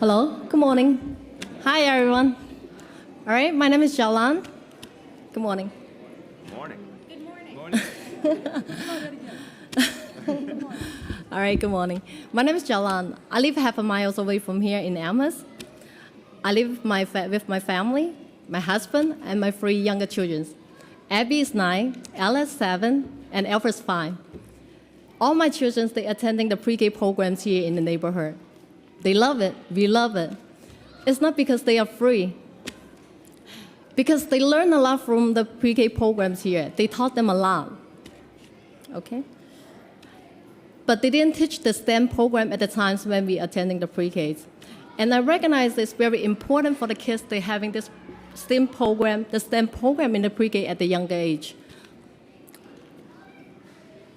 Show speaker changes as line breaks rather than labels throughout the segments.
Hello, good morning. Hi, everyone. All right, my name is Jalan. Good morning.
Morning.
Good morning.
All right, good morning. My name is Jalan. I live half a mile away from here in Ramos. I live with my family, my husband, and my 3 younger children. Abby is 9, Ella is 7, and Alfred is 5. All my children, they attending the pre-K programs here in the neighborhood. They love it. We love it. It's not because they are free. Because they learn a lot from the pre-K programs here. They taught them a lot. Okay? But they didn't teach the STEM program at the times when we attending the pre-Ks. And I recognize it's very important for the kids they having this STEM program in the pre-K at the younger age.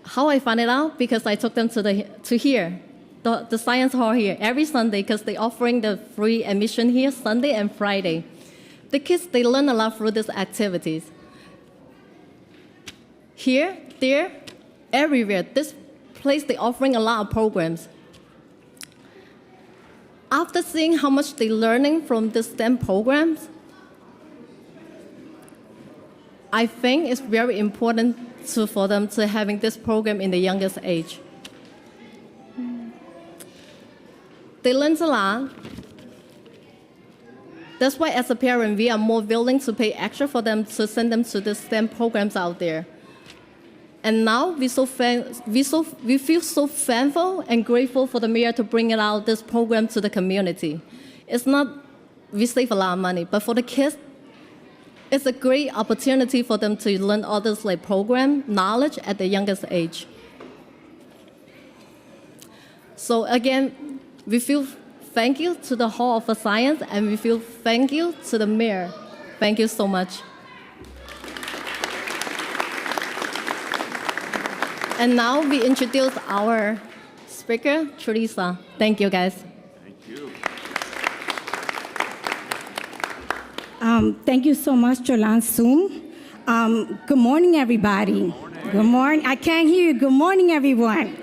How I found it out? Because I took them to here, the science hall here, every Sunday, because they're offering the free admission here, Sunday and Friday. The kids, they learn a lot through these activities. Here, there, everywhere, this place, they're offering a lot of programs. After seeing how much they're learning from the STEM programs, I think it's very important for them to having this program in the youngest age. They learn a lot. That's why as a parent, we are more willing to pay extra for them to send them to the STEM programs out there. And now we feel so thankful and grateful for the mayor to bring out this program to the community. It's not we save a lot of money, but for the kids, it's a great opportunity for them to learn all this program knowledge at the youngest age. So again, we feel thank you to the Hall of Science, and we feel thank you to the mayor. Thank you so much. And now we introduce our speaker, Teresa. Thank you, guys.
Thank you.
Thank you so much, Jolan Soom. Good morning, everybody. Good morning. I can't hear you. Good morning, everyone.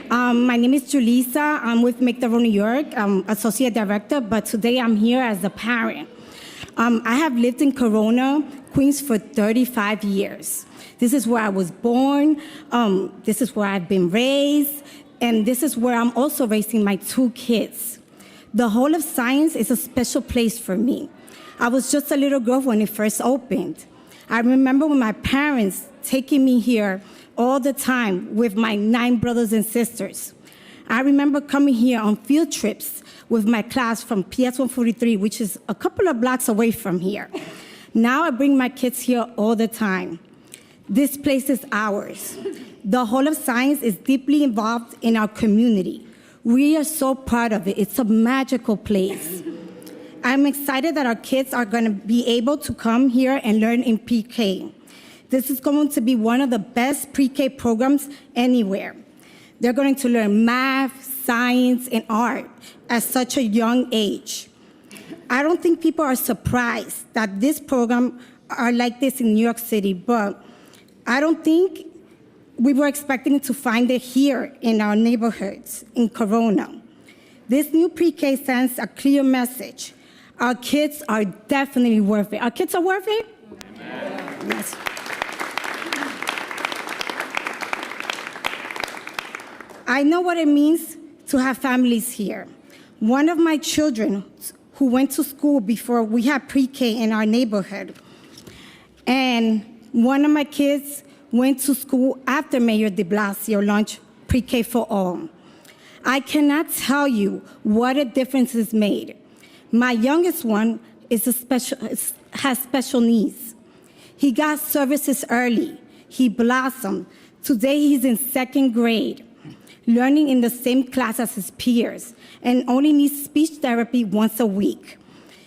My name is Julissa. I'm with Make the Road New York. I'm Associate Director, but today I'm here as a parent. I have lived in Corona, Queens for 35 years. This is where I was born. This is where I've been raised. And this is where I'm also raising my 2 kids. The Hall of Science is a special place for me. I was just a little girl when it first opened. I remember when my parents taking me here all the time with my 9 brothers and sisters. I remember coming here on field trips with my class from PS 143, which is a couple of blocks away from here. Now I bring my kids here all the time. This place is ours. The Hall of Science is deeply involved in our community. We are so proud of it. It's a magical place. I'm excited that our kids are going to be able to come here and learn in pre-K. This is going to be one of the best pre-K programs anywhere. They're going to learn math, science, and art at such a young age. I don't think people are surprised that this program are like this in New York City, but I don't think we were expecting to find it here in our neighborhoods in Corona. This new pre-K sends a clear message. Our kids are definitely worth it. Our kids are worth it? Amen. Yes. I know what it means to have families here. One of my children who went to school before we had pre-K in our neighborhood, and one of my kids went to school after Mayor Deblasio launched pre-K for all. I cannot tell you what a difference it's made. My youngest one has special needs. He got services early. He blossomed. Today he's in 2nd grade, learning in the same class as his peers, and only needs speech therapy once a week.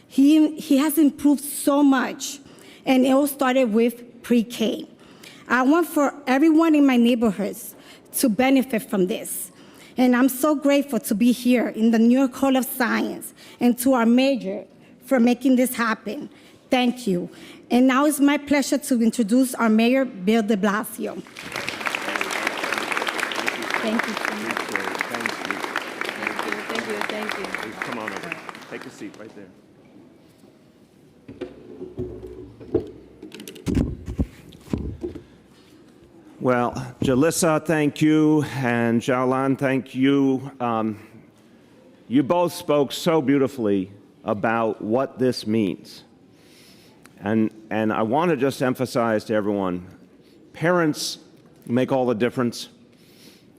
He has improved so much, and it all started with pre-K. I want for everyone in my neighborhoods to benefit from this. And I'm so grateful to be here in the New York Hall of Science and to our mayor for making this happen. Thank you. And now it's my pleasure to introduce our mayor, Bill Deblasio.
Thank you so much.
Thank you.
Thank you.
Please come on over. Take a seat right there. Well, Jalissa, thank you, and Jalan, thank you. You both spoke so beautifully about what this means. And I want to just emphasize to everyone, parents make all the difference,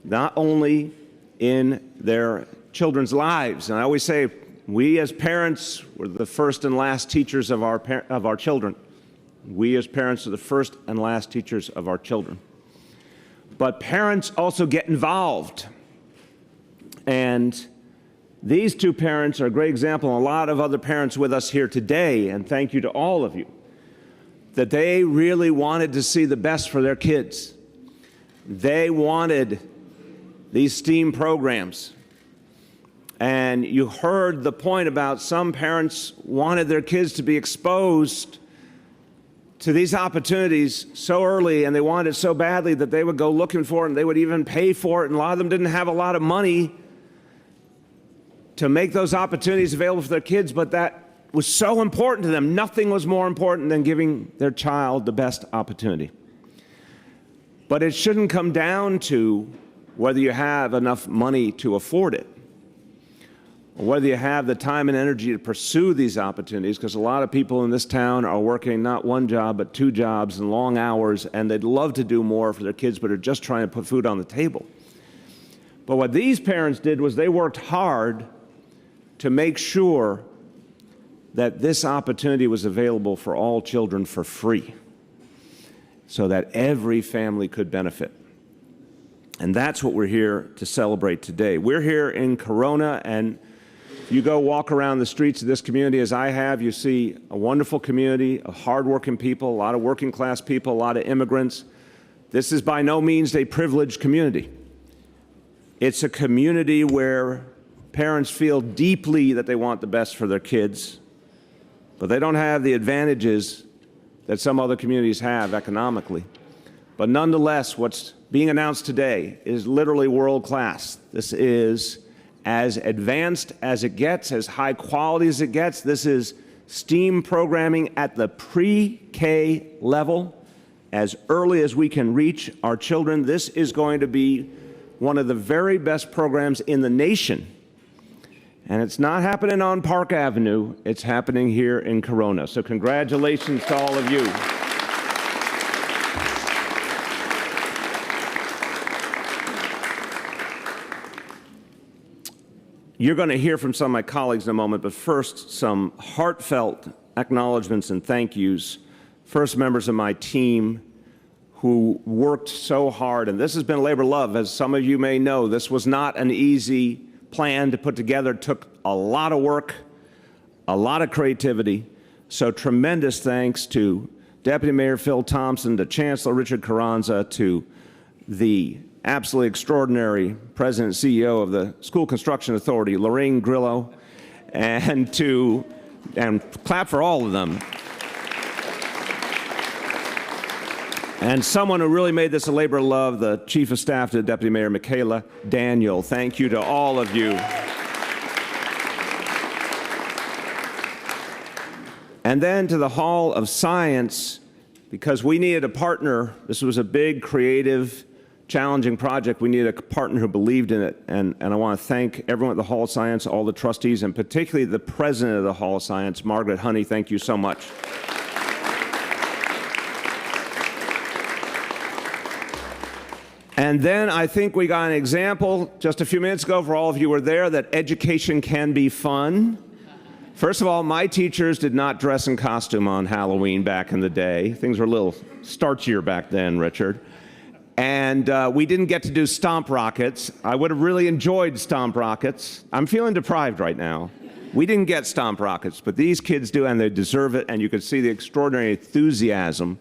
not only in their children's lives. And I always say, we as parents, we're the first and last teachers of our children. We as parents are the first and last teachers of our children. But parents also get involved. And these two parents are a great example, and a lot of other parents with us here today, and thank you to all of you, that they really wanted to see the best for their kids. They wanted these STEAM programs. And you heard the point about some parents wanted their kids to be exposed to these opportunities so early, and they wanted it so badly that they would go looking for it, and they would even pay for it, and a lot of them didn't have a lot of money to make those opportunities available for their kids, but that was so important to them. Nothing was more important than giving their child the best opportunity. But it shouldn't come down to whether you have enough money to afford it, or whether you have the time and energy to pursue these opportunities, because a lot of people in this town are working not one job, but two jobs and long hours, and they'd love to do more for their kids, but are just trying to put food on the table. But what these parents did was they worked hard to make sure that this opportunity was available for all children for free, so that every family could benefit. And that's what we're here to celebrate today. We're here in Corona, and you go walk around the streets of this community as I have, you see a wonderful community of hardworking people, a lot of working class people, a lot of immigrants. This is by no means a privileged community. It's a community where parents feel deeply that they want the best for their kids, but they don't have the advantages that some other communities have economically. But nonetheless, what's being announced today is literally world class. This is as advanced as it gets, as high quality as it gets. This is STEAM programming at the pre-K level, as early as we can reach our children. This is going to be one of the very best programs in the nation. And it's not happening on Park Avenue, it's happening here in Corona. So congratulations to all of you. You're going to hear from some of my colleagues in a moment, but first, some heartfelt acknowledgments and thank yous. First, members of my team who worked so hard, and this has been a labor of love. As some of you may know, this was not an easy plan to put together. It took a lot of work, a lot of creativity. So tremendous thanks to Deputy Mayor Phil Thompson, to Chancellor Richard Carranza, to the absolutely extraordinary President and CEO of the School Construction Authority, Lorraine Grillo, and clap for all of them. And someone who really made this a labor of love, the Chief of Staff to Deputy Mayor Michaela Daniel. Thank you to all of you. And then to the Hall of Science, because we needed a partner. This was a big, creative, challenging project. We needed a partner who believed in it. And I want to thank everyone at the Hall of Science, all the trustees, and particularly the president of the Hall of Science, Margaret Honey. Thank you so much. And then I think we got an example just a few minutes ago, for all of you who were there, that education can be fun. First of all, my teachers did not dress in costume on Halloween back in the day. Things were a little starchier back then, Richard. And we didn't get to do stomp rockets. I would have really enjoyed stomp rockets. I'm feeling deprived right now. We didn't get stomp rockets, but these kids do, and they deserve it. And you could see the extraordinary enthusiasm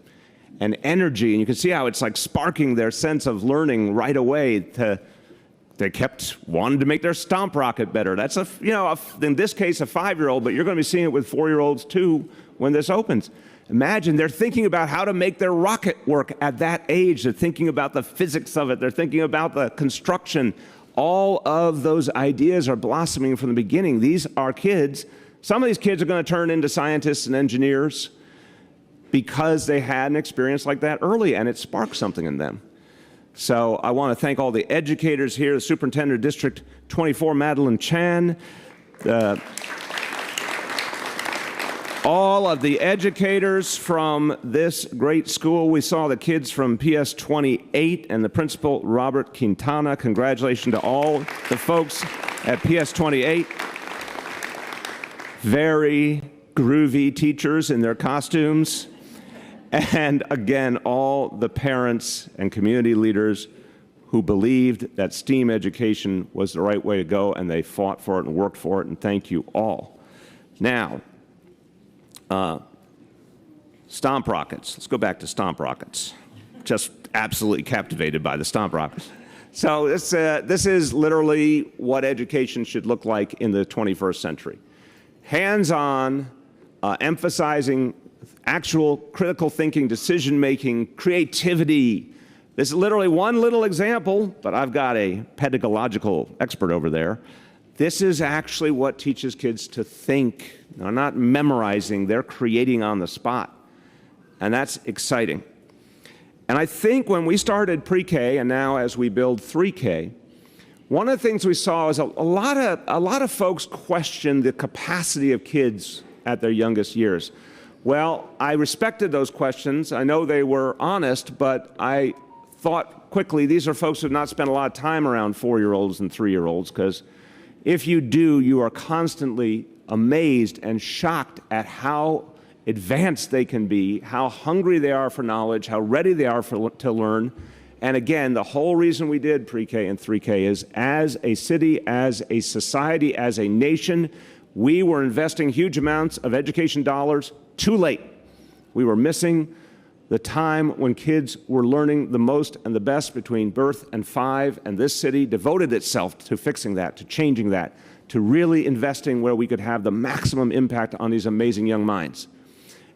and energy, and you can see how it's like sparking their sense of learning right away. They kept wanting to make their stomp rocket better. That's in this case, a 5-year-old, but you're going to be seeing it with 4-year-olds too when this opens. Imagine they're thinking about how to make their rocket work at that age. They're thinking about the physics of it. They're thinking about the construction. all of those ideas are blossoming from the beginning. These are kids. Some of these kids are going to turn into scientists and engineers because they had an experience like that early and it sparked something in them. So I want to thank all the educators here, the Superintendent of District 24, Madeline Chan, all of the educators from this great school. We saw the kids from PS 28 and the principal, Robert Quintana. Congratulations to all the folks at PS 28. Very groovy teachers in their costumes. And again, all the parents and community leaders who believed that STEAM education was the right way to go, and they fought for it and worked for it, and thank you all. Now, Stomp Rockets. Let's go back to Stomp Rockets. Just absolutely captivated by the Stomp Rockets. So this is literally what education should look like in the 21st century. Hands-on, emphasizing actual critical thinking, decision-making, creativity. This is literally one little example, but I've got a pedagogical expert over there. This is actually what teaches kids to think. They're not memorizing, they're creating on the spot. And that's exciting. And I think when we started pre-K, and now as we build 3K, one of the things we saw is a lot of folks question the capacity of kids at their youngest years. Well, I respected those questions. I know they were honest, but I thought quickly, these are folks who have not spent a lot of time around 4-year-olds and 3-year-olds, because if you do, you are constantly amazed and shocked at how advanced they can be, how hungry they are for knowledge, how ready they are to learn. And again, the whole reason we did pre-K and 3K is as a city, as a society, as a nation, we were investing huge amounts of education dollars too late. We were missing the time when kids were learning the most and the best between birth and 5, and this city devoted itself to fixing that, to changing that, to really investing where we could have the maximum impact on these amazing young minds.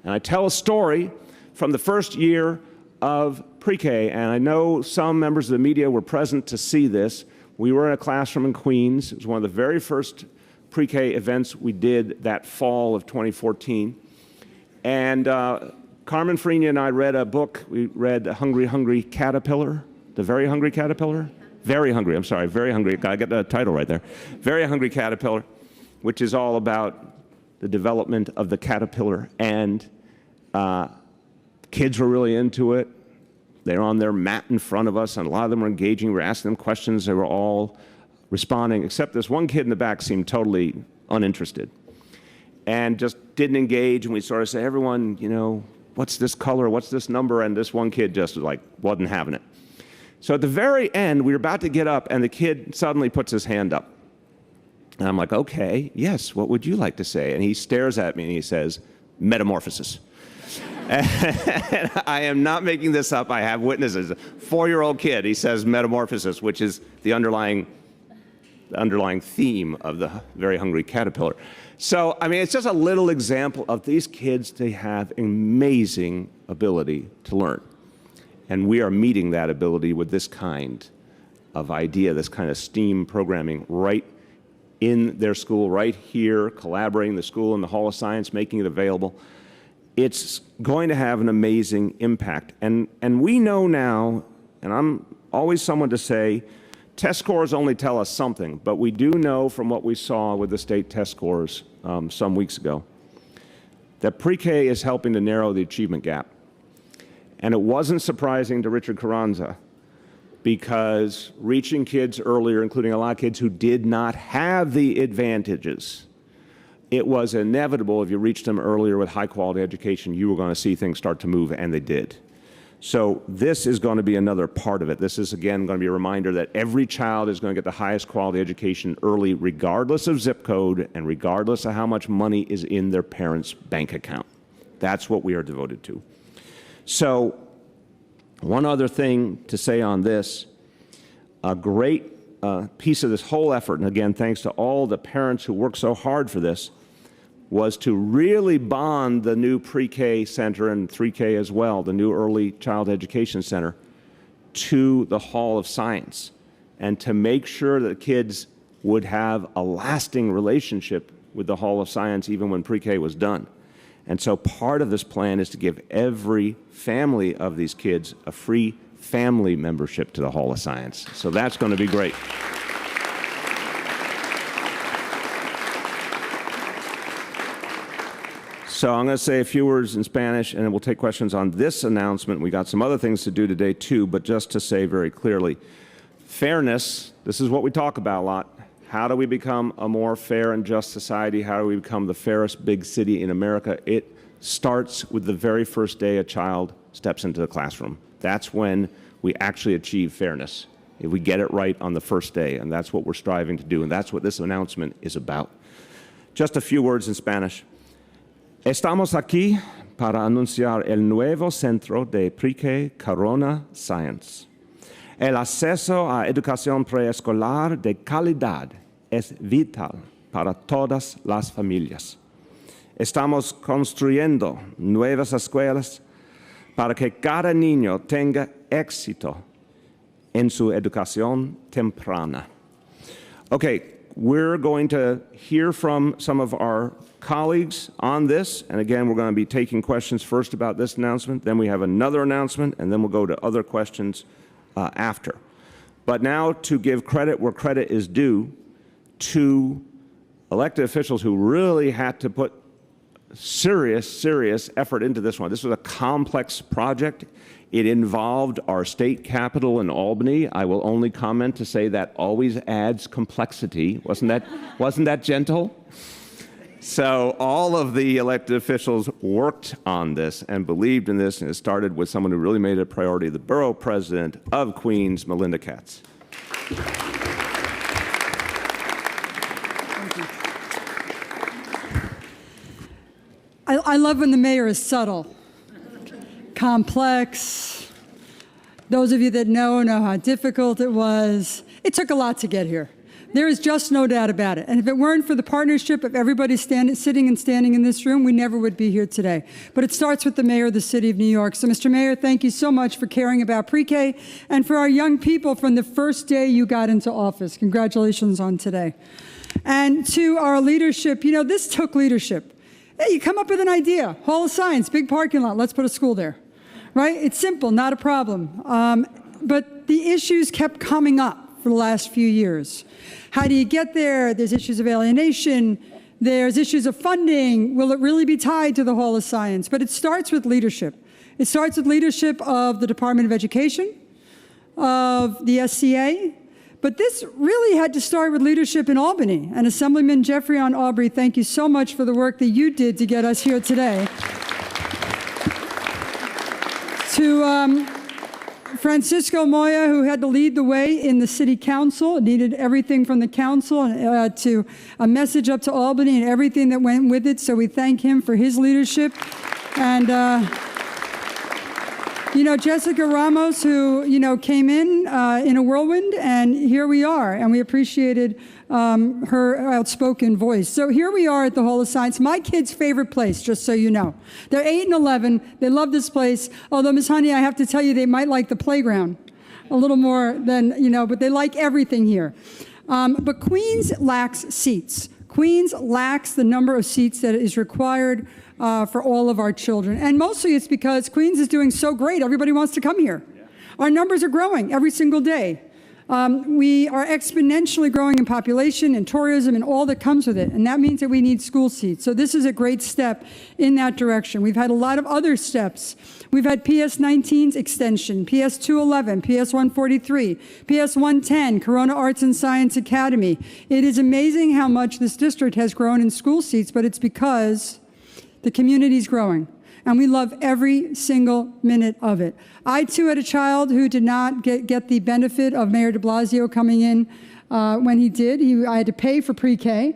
And I tell a story from the first year of pre-K, and I know some members of the media were present to see this. We were in a classroom in Queens. It was one of the very first pre-K events we did that fall of 2014. And Carmen Frenia and I read a book. We read Hungry, Hungry Caterpillar, The Very Hungry Caterpillar? Very Hungry, I'm sorry, Very Hungry. I got the title right there. Very Hungry Caterpillar, which is all about the development of the caterpillar. And kids were really into it. They were on their mat in front of us, and a lot of them were engaging. We were asking them questions. They were all responding, except this one kid in the back seemed totally uninterested and just didn't engage. And we sort of say, everyone, you know, what's this color? What's this number? And this one kid just like wasn't having it. So at the very end, we were about to get up, and the kid suddenly puts his hand up. And I'm like, okay, yes, what would you like to say? And he stares at me and he says, metamorphosis. And I am not making this up. I have witnesses. A 4-year-old kid, he says metamorphosis, which is the underlying theme of the Very Hungry Caterpillar. So, I mean, it's just a little example of these kids. They have amazing ability to learn. And we are meeting that ability with this kind of idea, this kind of STEAM programming right in their school, right here, collaborating the school and the Hall of Science, making it available. It's going to have an amazing impact. And we know now, and I'm always someone to say, test scores only tell us something, but we do know from what we saw with the state test scores some weeks ago that pre-K is helping to narrow the achievement gap. And it wasn't surprising to Richard Carranza, because reaching kids earlier, including a lot of kids who did not have the advantages, it was inevitable if you reached them earlier with high-quality education, you were going to see things start to move, and they did. So this is going to be another part of it. This is, again, going to be a reminder that every child is going to get the highest quality education early, regardless of zip code and regardless of how much money is in their parents' bank account. That's what we are devoted to. So one other thing to say on this, a great piece of this whole effort, and again, thanks to all the parents who worked so hard for this, was to really bond the new pre-K center and 3K as well, the new early child education center, to the Hall of Science. and to make sure that kids would have a lasting relationship with the Hall of Science even when pre-K was done. And so part of this plan is to give every family of these kids a free family membership to the Hall of Science. So that's going to be great. So I'm going to say a few words in Spanish, and then we'll take questions on this announcement. We got some other things to do today, too, but just to say very clearly, fairness, this is what we talk about a lot. How do we become a more fair and just society? How do we become the fairest big city in America? It starts with the very first day a child steps into the classroom. That's when we actually achieve fairness, if we get it right on the first day, and that's what we're striving to do, and that's what this announcement is about. Just a few words in Spanish. Estamos aquí para anunciar el nuevo Centro de Pre-K Corona Science. El acceso a educación preescolar de calidad es vital para todas las familias. Estamos construyendo nuevas escuelas para que cada niño tenga éxito en su educación temprana. Okay, we're going to hear from some of our colleagues on this, and again, we're going to be taking questions first about this announcement, then we have another announcement, and then we'll go to other questions after. But now to give credit where credit is due to elected officials who really had to put serious effort into this one. This was a complex project. It involved our state capital in Albany. I will only comment to say that always adds complexity. Wasn't that gentle? So all of the elected officials worked on this and believed in this, and it started with someone who really made it a priority, the borough president of Queens, Melinda Katz.
I love when the mayor is subtle, complex. Those of you that know how difficult it was. It took a lot to get here. There is just no doubt about it. And if it weren't for the partnership of everybody sitting and standing in this room, we never would be here today. But it starts with the mayor of the city of New York. So, Mr. Mayor, thank you so much for caring about pre-K and for our young people from the first day you got into office. Congratulations on today. And to our leadership, you know, this took leadership. Hey, you come up with an idea, Hall of Science, big parking lot, let's put a school there, right? It's simple, not a problem. But the issues kept coming up for the last few years. How do you get there? There's issues of alienation. There's issues of funding. Will it really be tied to the Hall of Science? But it starts with leadership. It starts with leadership of the Department of Education, of the SCA. But this really had to start with leadership in Albany. And Assemblyman Jeffrey on Aubrey, thank you so much for the work that you did to get us here today. To Francisco Moya, who had to lead the way in the city council, needed everything from the council to a message up to Albany and everything that went with it. So we thank him for his leadership. And you know, Jessica Ramos, who, you know, came in a whirlwind, and here we are, and we appreciated her outspoken voice. So here we are at the Hall of Science, my kids' favorite place, just so you know. They're 8 and 11. They love this place, although, Ms. Honey, I have to tell you, they might like the playground a little more than, you know, but they like everything here. But Queens lacks seats. Queens lacks the number of seats that is required for all of our children. And mostly it's because Queens is doing so great, everybody wants to come here. Yeah. Our numbers are growing every single day. We are exponentially growing in population and tourism and all that comes with it. And that means that we need school seats. So this is a great step in that direction. We've had a lot of other steps. We've had PS 19's extension, PS 211, PS 143, PS 110, Corona Arts and Science Academy. It is amazing how much this district has grown in school seats, but it's because the community's growing, and we love every single minute of it. I, too, had a child who did not get the benefit of Mayor Deblasio coming in when he did. I had to pay for pre-K.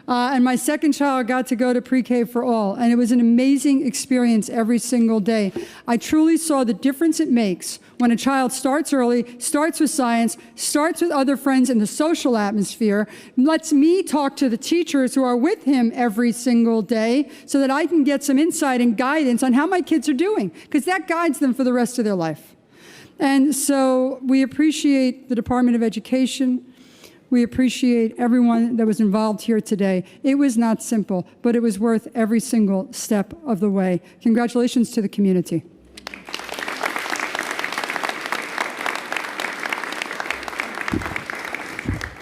And my second child got to go to pre-K for all, and it was an amazing experience every single day. I truly saw the difference it makes when a child starts early, starts with science, starts with other friends in the social atmosphere, lets me talk to the teachers who are with him every single day so that I can get some insight and guidance on how my kids are doing, because that guides them for the rest of their life. And so we appreciate the Department of Education. We appreciate everyone that was involved here today. It was not simple, but it was worth every single step of the way. Congratulations to the community.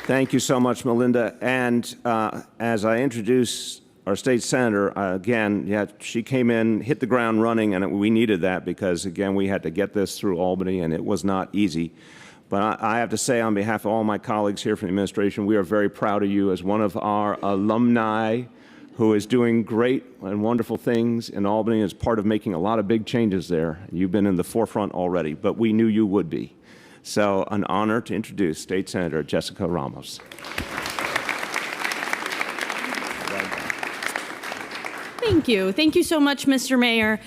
Thank you so much, Melinda. And as I introduce our state senator, again, yeah, she came in, hit the ground running, and we needed that because, again, we had to get this through Albany, and it was not easy. But I have to say, on behalf of all my colleagues here from the administration, we are very proud of you as one of our alumni who is doing great and wonderful things in Albany as part of making a lot of big changes there. You've been in the forefront already, but we knew you would be. So an honor to introduce State Senator Jessica Ramos.
Thank you. Thank you so much, Mr. Mayor.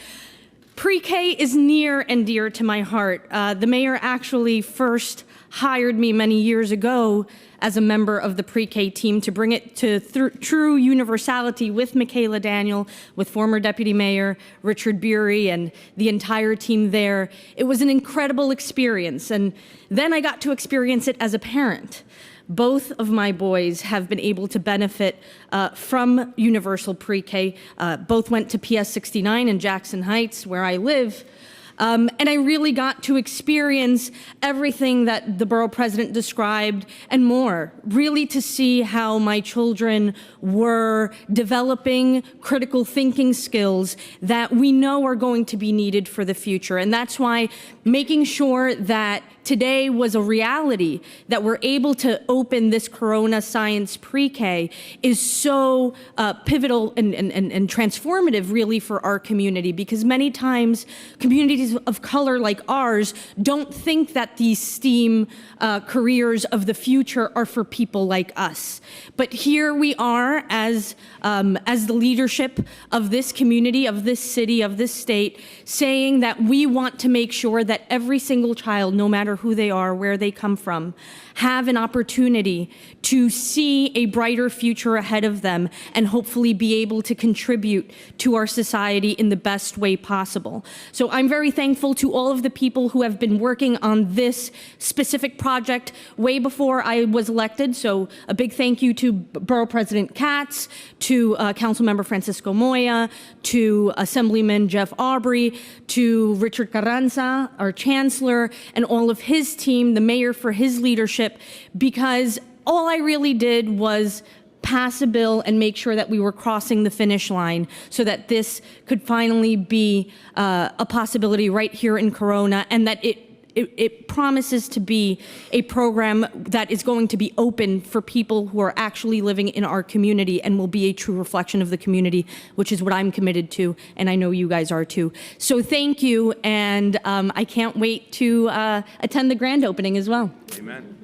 Pre-K is near and dear to my heart. The mayor actually first hired me many years ago as a member of the pre-K team to bring it to true universality with Michaela Daniel, with former Deputy Mayor Richard Bury and the entire team there. It was an incredible experience, and then I got to experience it as a parent. Both of my boys have been able to benefit from universal pre-K. Both went to PS 69 in Jackson Heights, where I live. And I really got to experience everything that the borough president described and more, really to see how my children were developing critical thinking skills that we know are going to be needed for the future. And that's why making sure that today was a reality, that we're able to open this Corona Science Pre-K is so pivotal and transformative really for our community, because many times communities of color like ours don't think that these STEAM careers of the future are for people like us. But here we are as the leadership of this community, of this city, of this state, saying that we want to make sure that every single child, no matter who they are, where they come from, have an opportunity to see a brighter future ahead of them and hopefully be able to contribute to our society in the best way possible. So I'm very thankful to all of the people who have been working on this specific project way before I was elected. So a big thank you to Borough President Katz, to Councilmember Francisco Moya, to Assemblyman Jeff Aubrey, to Richard Carranza, our Chancellor, and all of his team, the mayor for his leadership, because all I really did was pass a bill and make sure that we were crossing the finish line so that this could finally be a possibility right here in Corona, and that it promises to be a program that is going to be open for people who are actually living in our community and will be a true reflection of the community, which is what I'm committed to, and I know you guys are too. So thank you, and I can't wait to attend the grand opening as well.
Amen.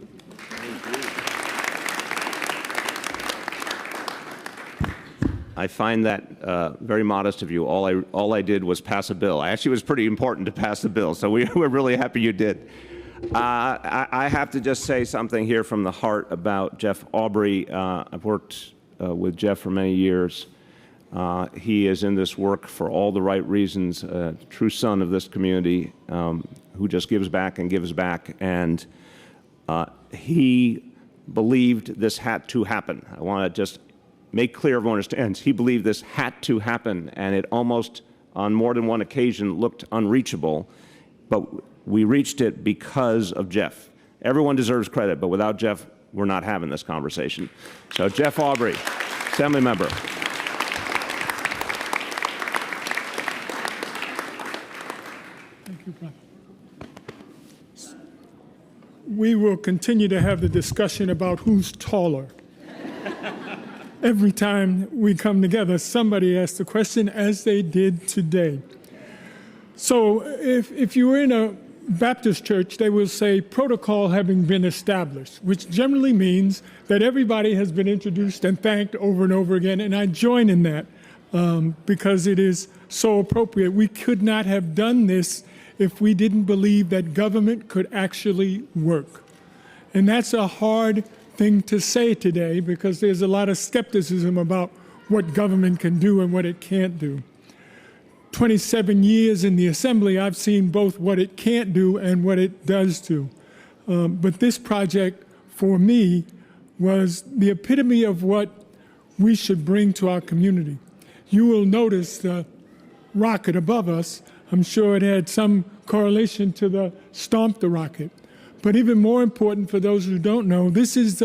I find that very modest of you. All I did was pass a bill. Actually, it was pretty important to pass the bill, so we're really happy you did. I have to just say something here from the heart about Jeff Aubrey. I've worked with Jeff for many years. He is in this work for all the right reasons, a true son of this community who just gives back and gives back. And he believed this had to happen. I want to just make clear everyone understands. He believed this had to happen, and it almost, on more than one occasion, looked unreachable. But we reached it because of Jeff. Everyone deserves credit, but without Jeff, we're not having this conversation. So Jeff Aubrey, Assembly Member.
Thank you, brother. We will continue to have the discussion about who's taller. Every time we come together, somebody asks the question, as they did today. So if you were in a Baptist church, they will say protocol having been established, which generally means that everybody has been introduced and thanked over and over again, and I join in that because it is so appropriate. We could not have done this if we didn't believe that government could actually work. And that's a hard thing to say today because there's a lot of skepticism about what government can do and what it can't do. 27 years in the Assembly, I've seen both what it can't do and what it does do. But this project, for me, was the epitome of what we should bring to our community. You will notice the rocket above us. I'm sure it had some correlation to the Stomp the Rocket. But even more important for those who don't know, this is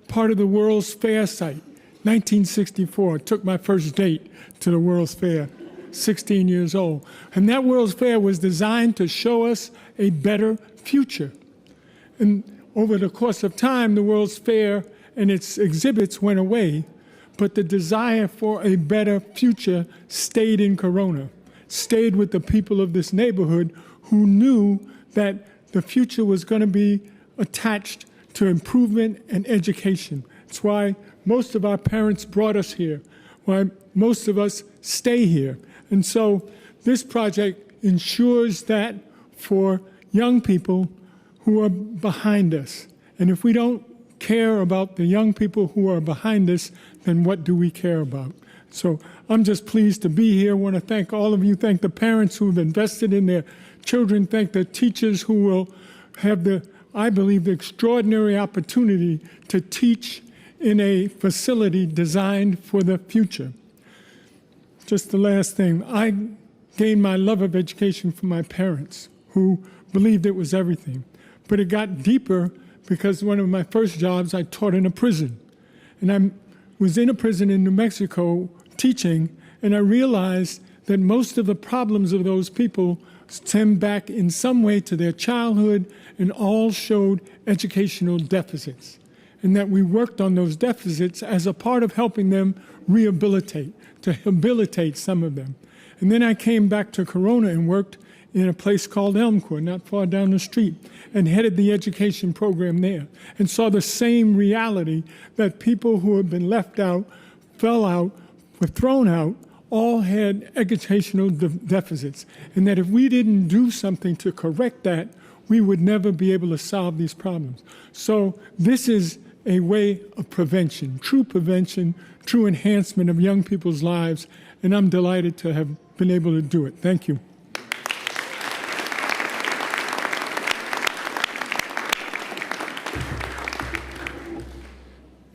part of the World's Fair site. 1964, took my first date to the World's Fair, 16 years old. And that World's Fair was designed to show us a better future. And over the course of time, the World's Fair and its exhibits went away, but the desire for a better future stayed in Corona, stayed with the people of this neighborhood who knew that the future was going to be attached to improvement and education. It's why most of our parents brought us here, why most of us stay here. And so this project ensures that for young people who are behind us. And if we don't care about the young people who are behind us, then what do we care about? So I'm just pleased to be here. I want to thank all of you. Thank the parents who have invested in their children. Thank the teachers who will have I believe, the extraordinary opportunity to teach in a facility designed for the future. Just the last thing, I gained my love of education from my parents, who believed it was everything. But it got deeper because one of my first jobs, I taught in a prison. And I was in a prison in New Mexico teaching, and I realized that most of the problems of those people stem back in some way to their childhood and all showed educational deficits. And that we worked on those deficits as a part of helping them rehabilitate, to habilitate some of them. And then I came back to Corona and worked in a place called Elmcourt, not far down the street, and headed the education program there, and saw the same reality that people who had been left out, fell out, were thrown out, all had educational deficits, and that if we didn't do something to correct that, we would never be able to solve these problems. So this is a way of prevention, true enhancement of young people's lives, and I'm delighted to have been able to do it. Thank you.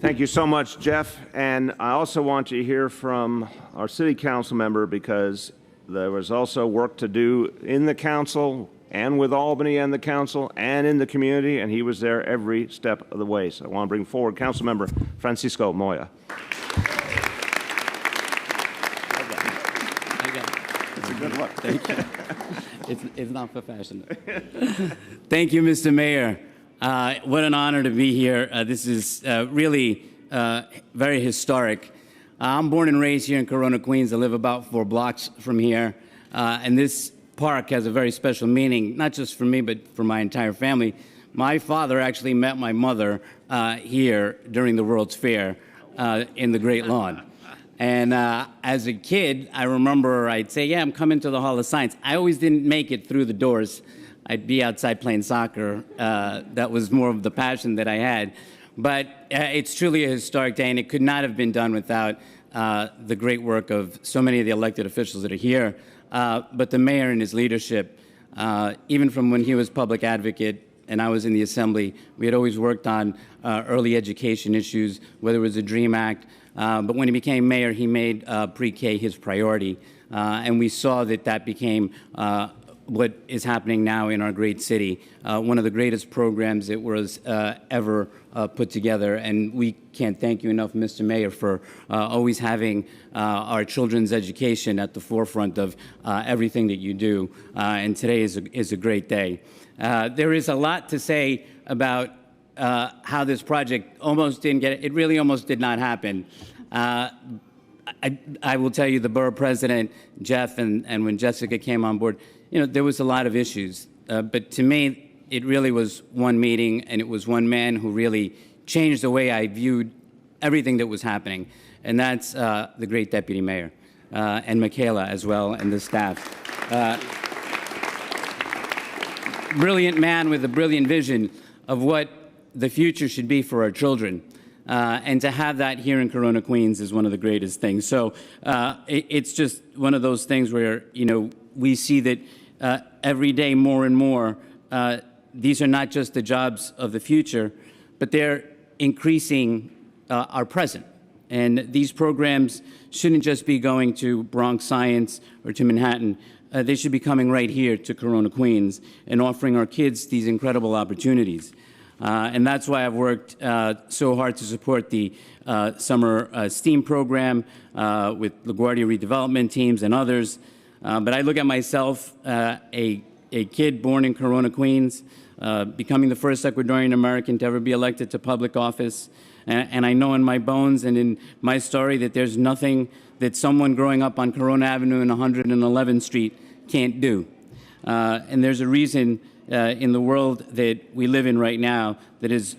Thank you so much, Jeff. And I also want to hear from our city council member, because there was also work to do in the council and with Albany and the council and in the community, and he was there every step of the way. So I want to bring forward Council Member Francisco Moya.
It's a good look. Thank you. It's not professional. Thank you, Mr. Mayor. What an honor to be here. This is really very historic. I'm born and raised here in Corona, Queens. I live about 4 blocks from here. And this park has a very special meaning, not just for me, but for my entire family. My father actually met my mother here during the World's Fair in the Great Lawn. And as a kid, I remember I'd say, yeah, I'm coming to the Hall of Science. I always didn't make it through the doors. I'd be outside playing soccer. That was more of the passion that I had. But it's truly a historic day, and it could not have been done without the great work of so many of the elected officials that are here. But the mayor and his leadership, even from when he was public advocate and I was in the Assembly, we had always worked on early education issues, whether it was the DREAM Act. But when he became mayor, he made pre-K his priority. And we saw that that became what is happening now in our great city, one of the greatest programs that was ever put together. And we can't thank you enough, Mr. Mayor, for always having our children's education at the forefront of everything that you do. And today is a great day. There is a lot to say about how this project almost didn't get, it really almost did not happen. I will tell you, the borough president, Jeff, and when Jessica came on board, you know, there was a lot of issues. But to me, it really was one meeting, and it was one man who really changed the way I viewed everything that was happening. And that's the great deputy mayor, and Michaela as well, and the staff. Brilliant man with a brilliant vision of what the future should be for our children. And to have that here in Corona, Queens is one of the greatest things. So it's just one of those things where, we see that every day more and more, these are not just the jobs of the future, but they're increasing our present. And these programs shouldn't just be going to Bronx Science or to Manhattan. They should be coming right here to Corona, Queens, and offering our kids these incredible opportunities. And that's why I've worked so hard to support the summer STEAM program with LaGuardia redevelopment teams and others. But I look at myself, a kid born in Corona, Queens, becoming the first Ecuadorian American to ever be elected to public office. And I know in my bones and in my story that there's nothing that someone growing up on Corona Avenue and 111th Street can't do. And there's a reason in the world that we live in right now that is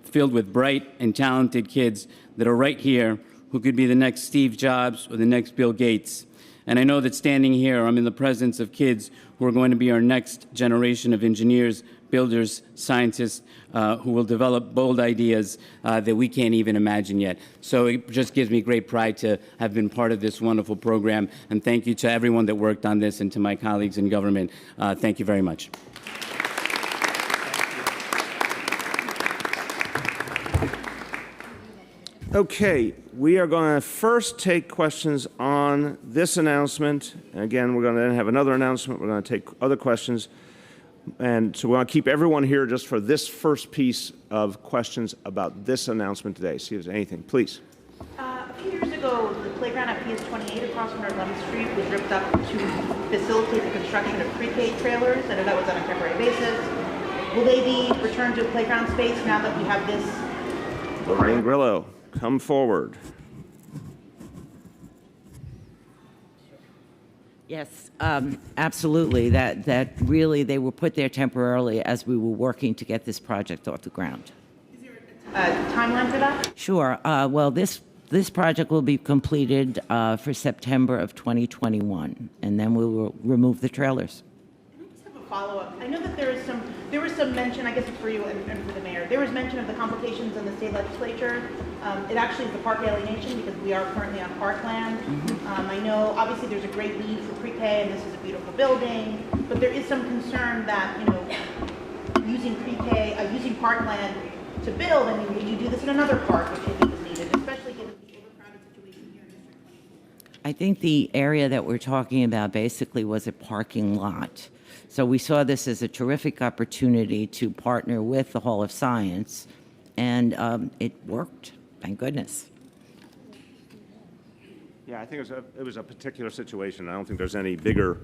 filled with bright and talented kids that are right here who could be the next Steve Jobs or the next Bill Gates. And I know that standing here, I'm in the presence of kids who are going to be our next generation of engineers, builders, scientists, who will develop bold ideas that we can't even imagine yet. So it just gives me great pride to have been part of this wonderful program. And thank you to everyone that worked on this and to my colleagues in government. Thank you very much.
Okay, we are going to first take questions on this announcement. Again, we're going to then have another announcement. We're going to take other questions. And so we want to keep everyone here just for this first piece of questions about this announcement today. See if there's anything, please.
A few years ago, the playground at PS 28 across 111th Street was ripped up to facilitate the construction of pre-K trailers. I know that was on a temporary basis. Will they be returned to a playground space now that we have this?
Lorraine Grillo, come forward.
Yes, absolutely. That really, they were put there temporarily as we were working to get this project off the ground.
Is there a timeline for that?
Sure. Well, this project will be completed for September of 2021, and then we will remove the trailers.
I just have a follow-up. I know that there was some mention, I guess it's for you and for the mayor, there was mention of the complications in the state legislature. It actually is the park alienation because we are currently on parkland. I know obviously there's a great need for pre-K and this is a beautiful building, but there is some concern that, using pre-K, using parkland to build, I mean, would you do this in another park which I think is needed, especially given the overcrowded situation here in District 24?
I think the area that we're talking about basically was a parking lot. So we saw this as a terrific opportunity to partner with the Hall of Science, and it worked, thank goodness.
Yeah, I think it was a particular situation. I don't think there's any bigger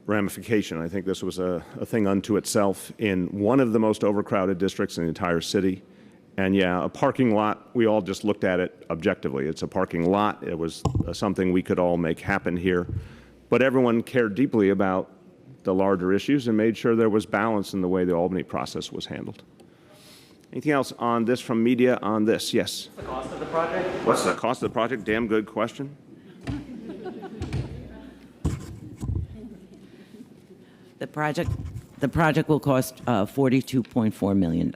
ramification. I think this was a thing unto itself in one of the most overcrowded districts in the entire city. And yeah, a parking lot, we all just looked at it objectively. It's a parking lot. It was something we could all make happen here. But everyone cared deeply about the larger issues and made sure there was balance in the way the Albany process was handled. Anything else on this from media on this? Yes?
What's the cost of the project?
What's the cost of the project? Damn good question.
The project will cost $42.4 million.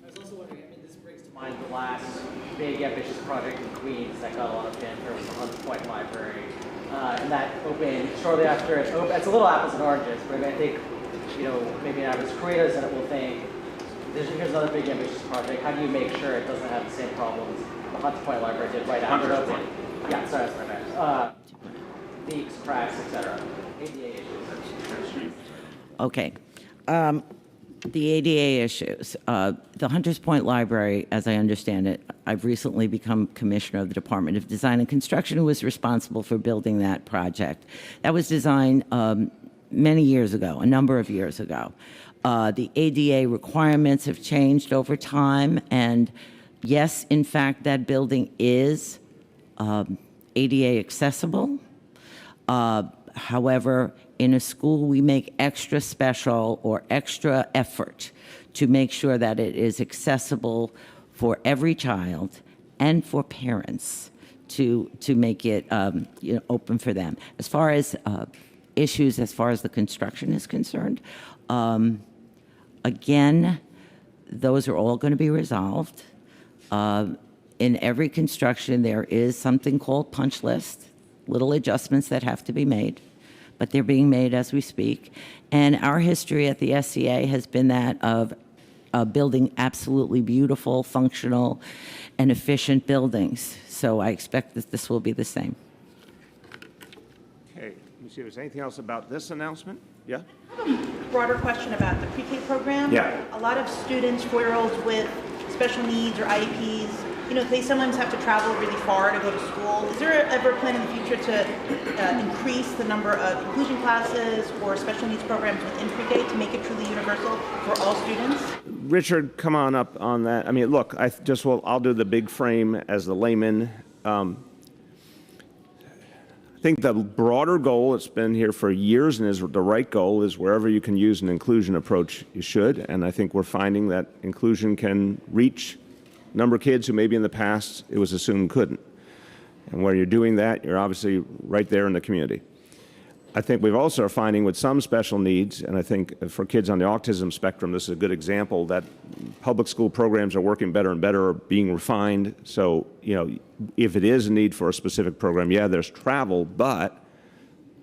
I was also wondering, this brings to mind the last big ambitious project in Queens that got a lot of fanfare was the Hunts Point Library. And that opened shortly after it opened. It's a little apples and oranges, but I think, maybe an average creator Senate will think, here's another big ambitious project. How do you make sure it doesn't have the same problems the Hunts Point Library did right after it opened? Yeah, sorry, that's what I meant. Leaks, cracks, etc. ADA issues.
Okay. The ADA issues. The Hunters Point Library, as I understand it, I've recently become commissioner of the Department of Design and Construction, who was responsible for building that project. That was designed many years ago, a number of years ago. The ADA requirements have changed over time, and yes, in fact, that building is ADA accessible. However, in a school, we make extra special or extra effort to make sure that it is accessible for every child and for parents to make it open for them. As far as issues, as far as the construction is concerned, again, those are all going to be resolved. In every construction, there is something called punch list, little adjustments that have to be made, but they're being made as we speak. And our history at the SCA has been that of building absolutely beautiful, functional, and efficient buildings. So I expect that this will be the same.
Okay, let me see if there's anything else about this announcement. Yeah?
I have a broader question about the pre-K program.
Yeah.
A lot of students, 4-year-olds with special needs or IEPs, they sometimes have to travel really far to go to school. Is there ever a plan in the future to increase the number of inclusion classes or special needs programs within pre-K to make it truly universal for all students?
Richard, come on up on that. I mean, look, I'll do the big frame as the layman. I think the broader goal, it's been here for years and is the right goal, is wherever you can use an inclusion approach, you should. And I think we're finding that inclusion can reach a number of kids who maybe in the past it was assumed couldn't. And where you're doing that, you're obviously right there in the community. I think we've also are finding with some special needs, and I think for kids on the autism spectrum, this is a good example that public school programs are working better and better, are being refined. So, if it is a need for a specific program, yeah, there's travel, but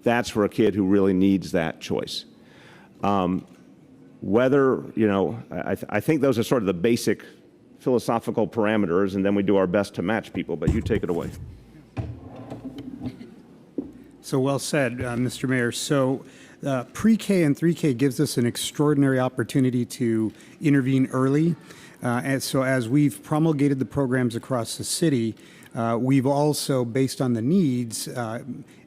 that's for a kid who really needs that choice. I think those are sort of the basic philosophical parameters, and then we do our best to match people, but you take it away.
So well said, Mr. Mayor. So pre-K and 3K gives us an extraordinary opportunity to intervene early. And so as we've promulgated the programs across the city, we've also, based on the needs,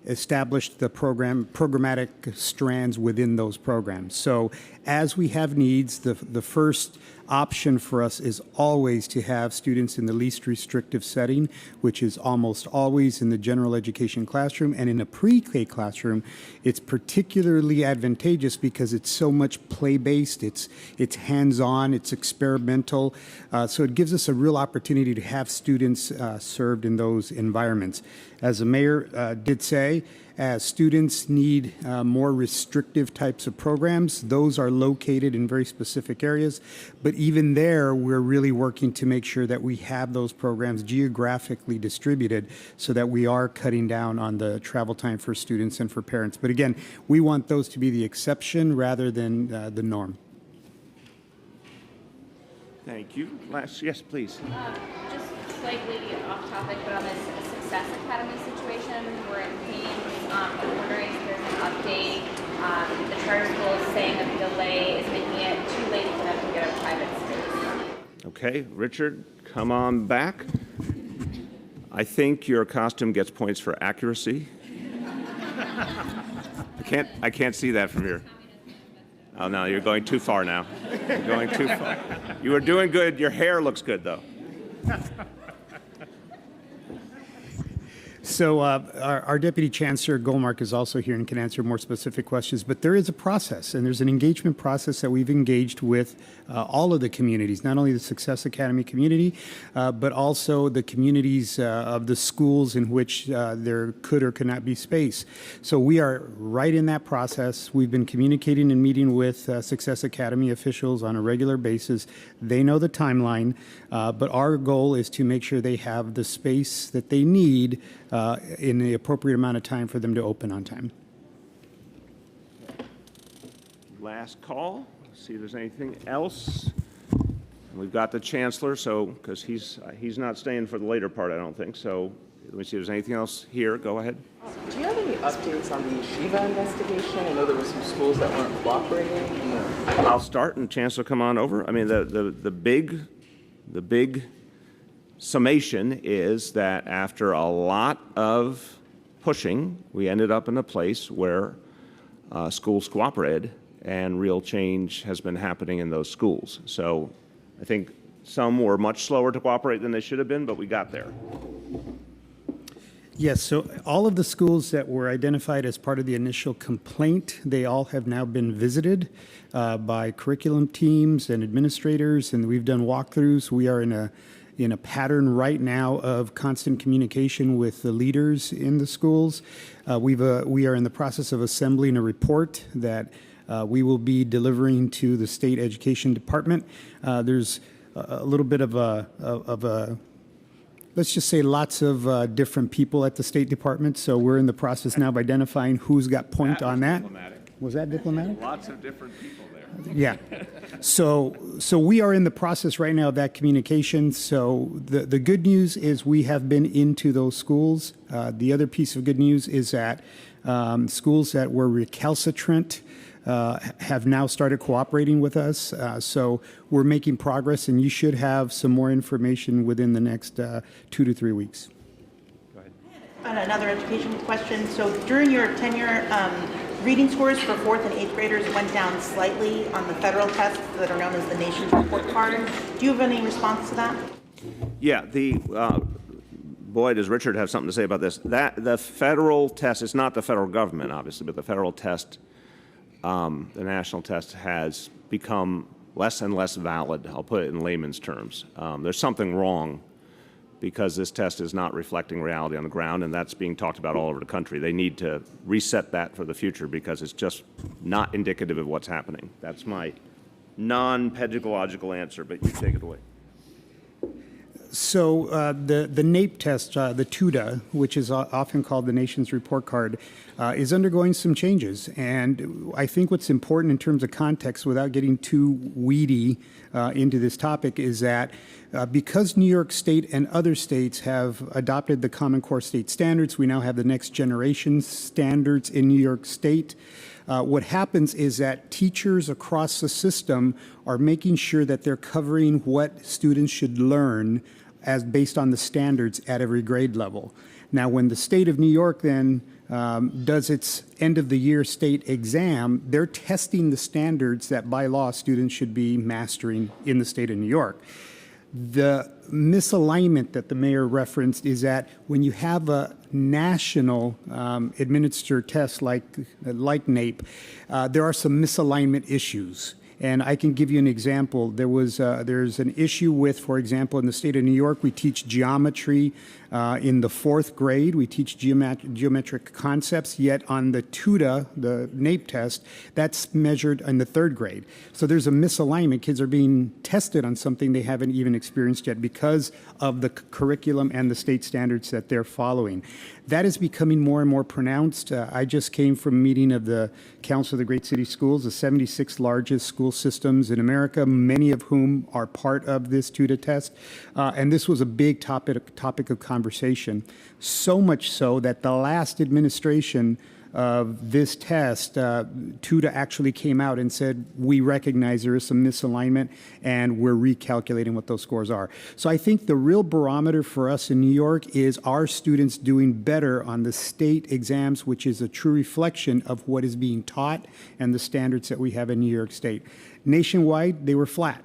established the programmatic strands within those programs. So as we have needs, the first option for us is always to have students in the least restrictive setting, which is almost always in the general education classroom. And in a pre-K classroom, it's particularly advantageous because it's so much play-based, it's hands-on, it's experimental. So it gives us a real opportunity to have students served in those environments. As the mayor did say, as students need more restrictive types of programs, those are located in very specific areas. But even there, we're really working to make sure that we have those programs geographically distributed so that we are cutting down on the travel time for students and for parents. But again, we want those to be the exception rather than the norm.
Thank you. Yes, please.
Just slightly off topic, but on this Success Academy situation, we're in pain. I'm wondering if there's an update. The charter school is saying that the delay is making it too late for them to get a private space.
Okay, Richard, come on back. I think your costume gets points for accuracy. I can't see that from here. Oh no, you're going too far now. You're going too far. You were doing good. Your hair looks good though.
So our Deputy Chancellor Goldmark is also here and can answer more specific questions, but there is a process and there's an engagement process that we've engaged with all of the communities, not only the Success Academy community, but also the communities of the schools in which there could or could not be space. So we are right in that process. We've been communicating and meeting with Success Academy officials on a regular basis. They know the timeline, but our goal is to make sure they have the space that they need in the appropriate amount of time for them to open on time.
Last call. See if there's anything else. We've got the Chancellor, so because he's not staying for the later part, I don't think. So let me see if there's anything else here. Go ahead.
Do you have any updates on the Yeshiva investigation? I know there were some schools that weren't cooperating.
I'll start, and Chancellor, come on over. I mean, the big summation is that after a lot of pushing, we ended up in a place where schools cooperated and real change has been happening in those schools. So I think some were much slower to cooperate than they should have been, but we got there.
Yes, so all of the schools that were identified as part of the initial complaint, they all have now been visited by curriculum teams and administrators, and we've done walkthroughs. We are in a pattern right now of constant communication with the leaders in the schools. We are in the process of assembling a report that we will be delivering to the State Education Department. There's a little bit of a let's just say lots of different people at the State Department, so we're in the process now of identifying who's got point on that. Was that diplomatic?
Lots of different people there.
Yeah. So we are in the process right now of that communication. So the good news is we have been into those schools. The other piece of good news is that schools that were recalcitrant have now started cooperating with us. So we're making progress, and you should have some more information within the next 2 to 3 weeks.
Go ahead.
And another education question. So during your tenure, reading scores for 4th and 8th graders went down slightly on the federal tests that are known as the nation's report card. Do you have any response to that?
Yeah, boy, does Richard have something to say about this. The federal test, it's not the federal government, obviously, but the federal test, the national test has become less and less valid. I'll put it in layman's terms. There's something wrong because this test is not reflecting reality on the ground, and that's being talked about all over the country. They need to reset that for the future because it's just not indicative of what's happening. That's my non-pedagogical answer, but you take it away.
So the NAEP test, the TUDA, which is often called the nation's report card, is undergoing some changes. And I think what's important in terms of context, without getting too weedy into this topic, is that because New York State and other states have adopted the Common Core State Standards, we now have the next generation standards in New York State. What happens is that teachers across the system are making sure that they're covering what students should learn as based on the standards at every grade level. Now, when the state of New York then does its end of the year state exam, they're testing the standards that by law students should be mastering in the state of New York. The misalignment that the mayor referenced is that when you have a national administered test like NAEP, there are some misalignment issues. And I can give you an example. There's an issue with, for example, in the state of New York, we teach geometry in the 4th grade. We teach geometric concepts, yet on the TUDA, the NAEP test, that's measured in the 3rd grade. So there's a misalignment. Kids are being tested on something they haven't even experienced yet because of the curriculum and the state standards that they're following. That is becoming more and more pronounced. I just came from a meeting of the Council of the Great City Schools, the 76 largest school systems in America, many of whom are part of this TUDA test. And this was a big topic of conversation, so much so that the last administration of this test, TUDA actually came out and said, we recognize there is some misalignment and we're recalculating what those scores are. So I think the real barometer for us in New York is our students doing better on the state exams, which is a true reflection of what is being taught and the standards that we have in New York State. Nationwide, they were flat.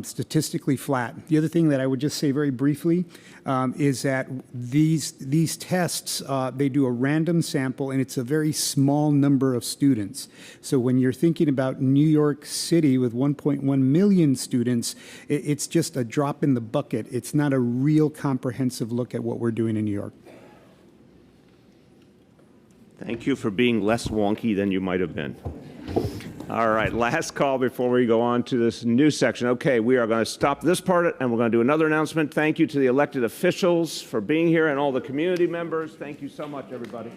Statistically flat. The other thing that I would just say very briefly is that these tests, they do a random sample and it's a very small number of students. So when you're thinking about New York City with 1.1 million students, it's just a drop in the bucket. It's not a real comprehensive look at what we're doing in New York.
Thank you for being less wonky than you might have been. All right, last call before we go on to this new section. Okay, we are going to stop this part and we're going to do another announcement. Thank you to the elected officials for being here and all the community members. Thank you so much, everybody.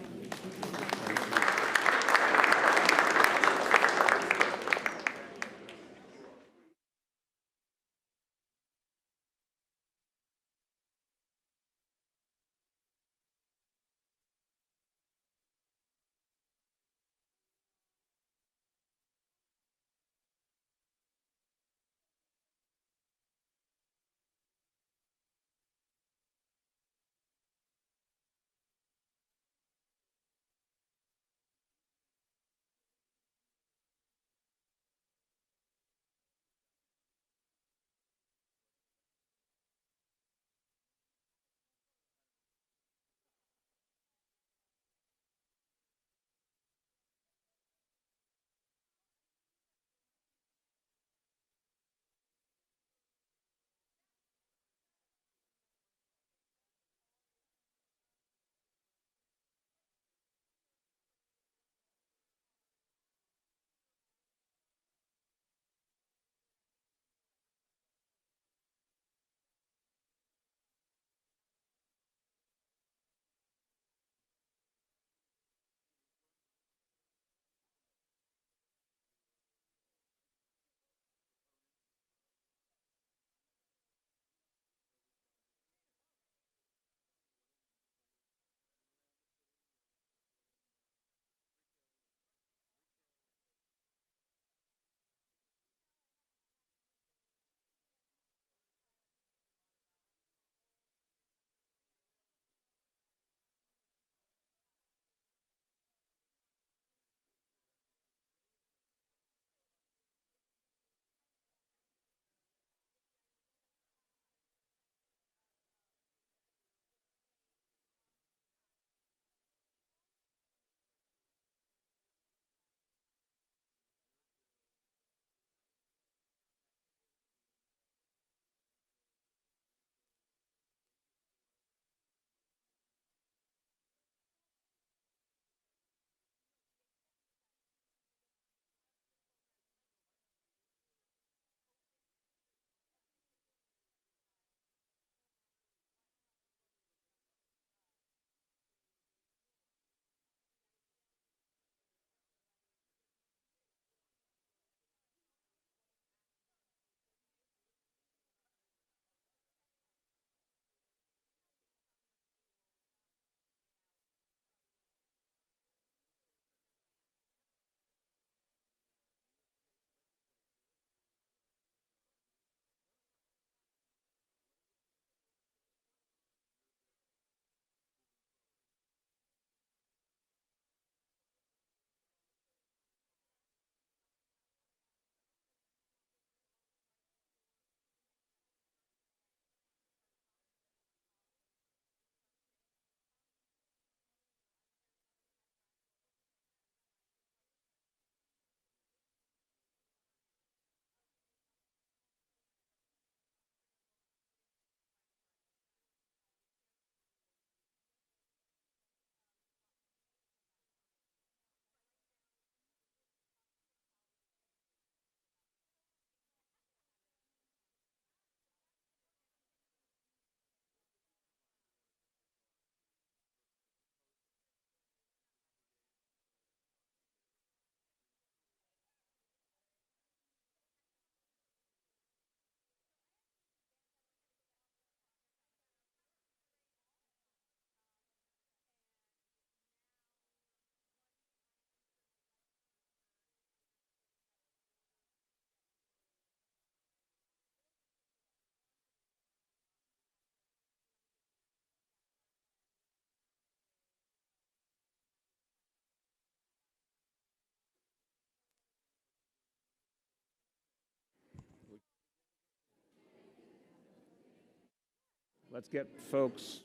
Let's get folks.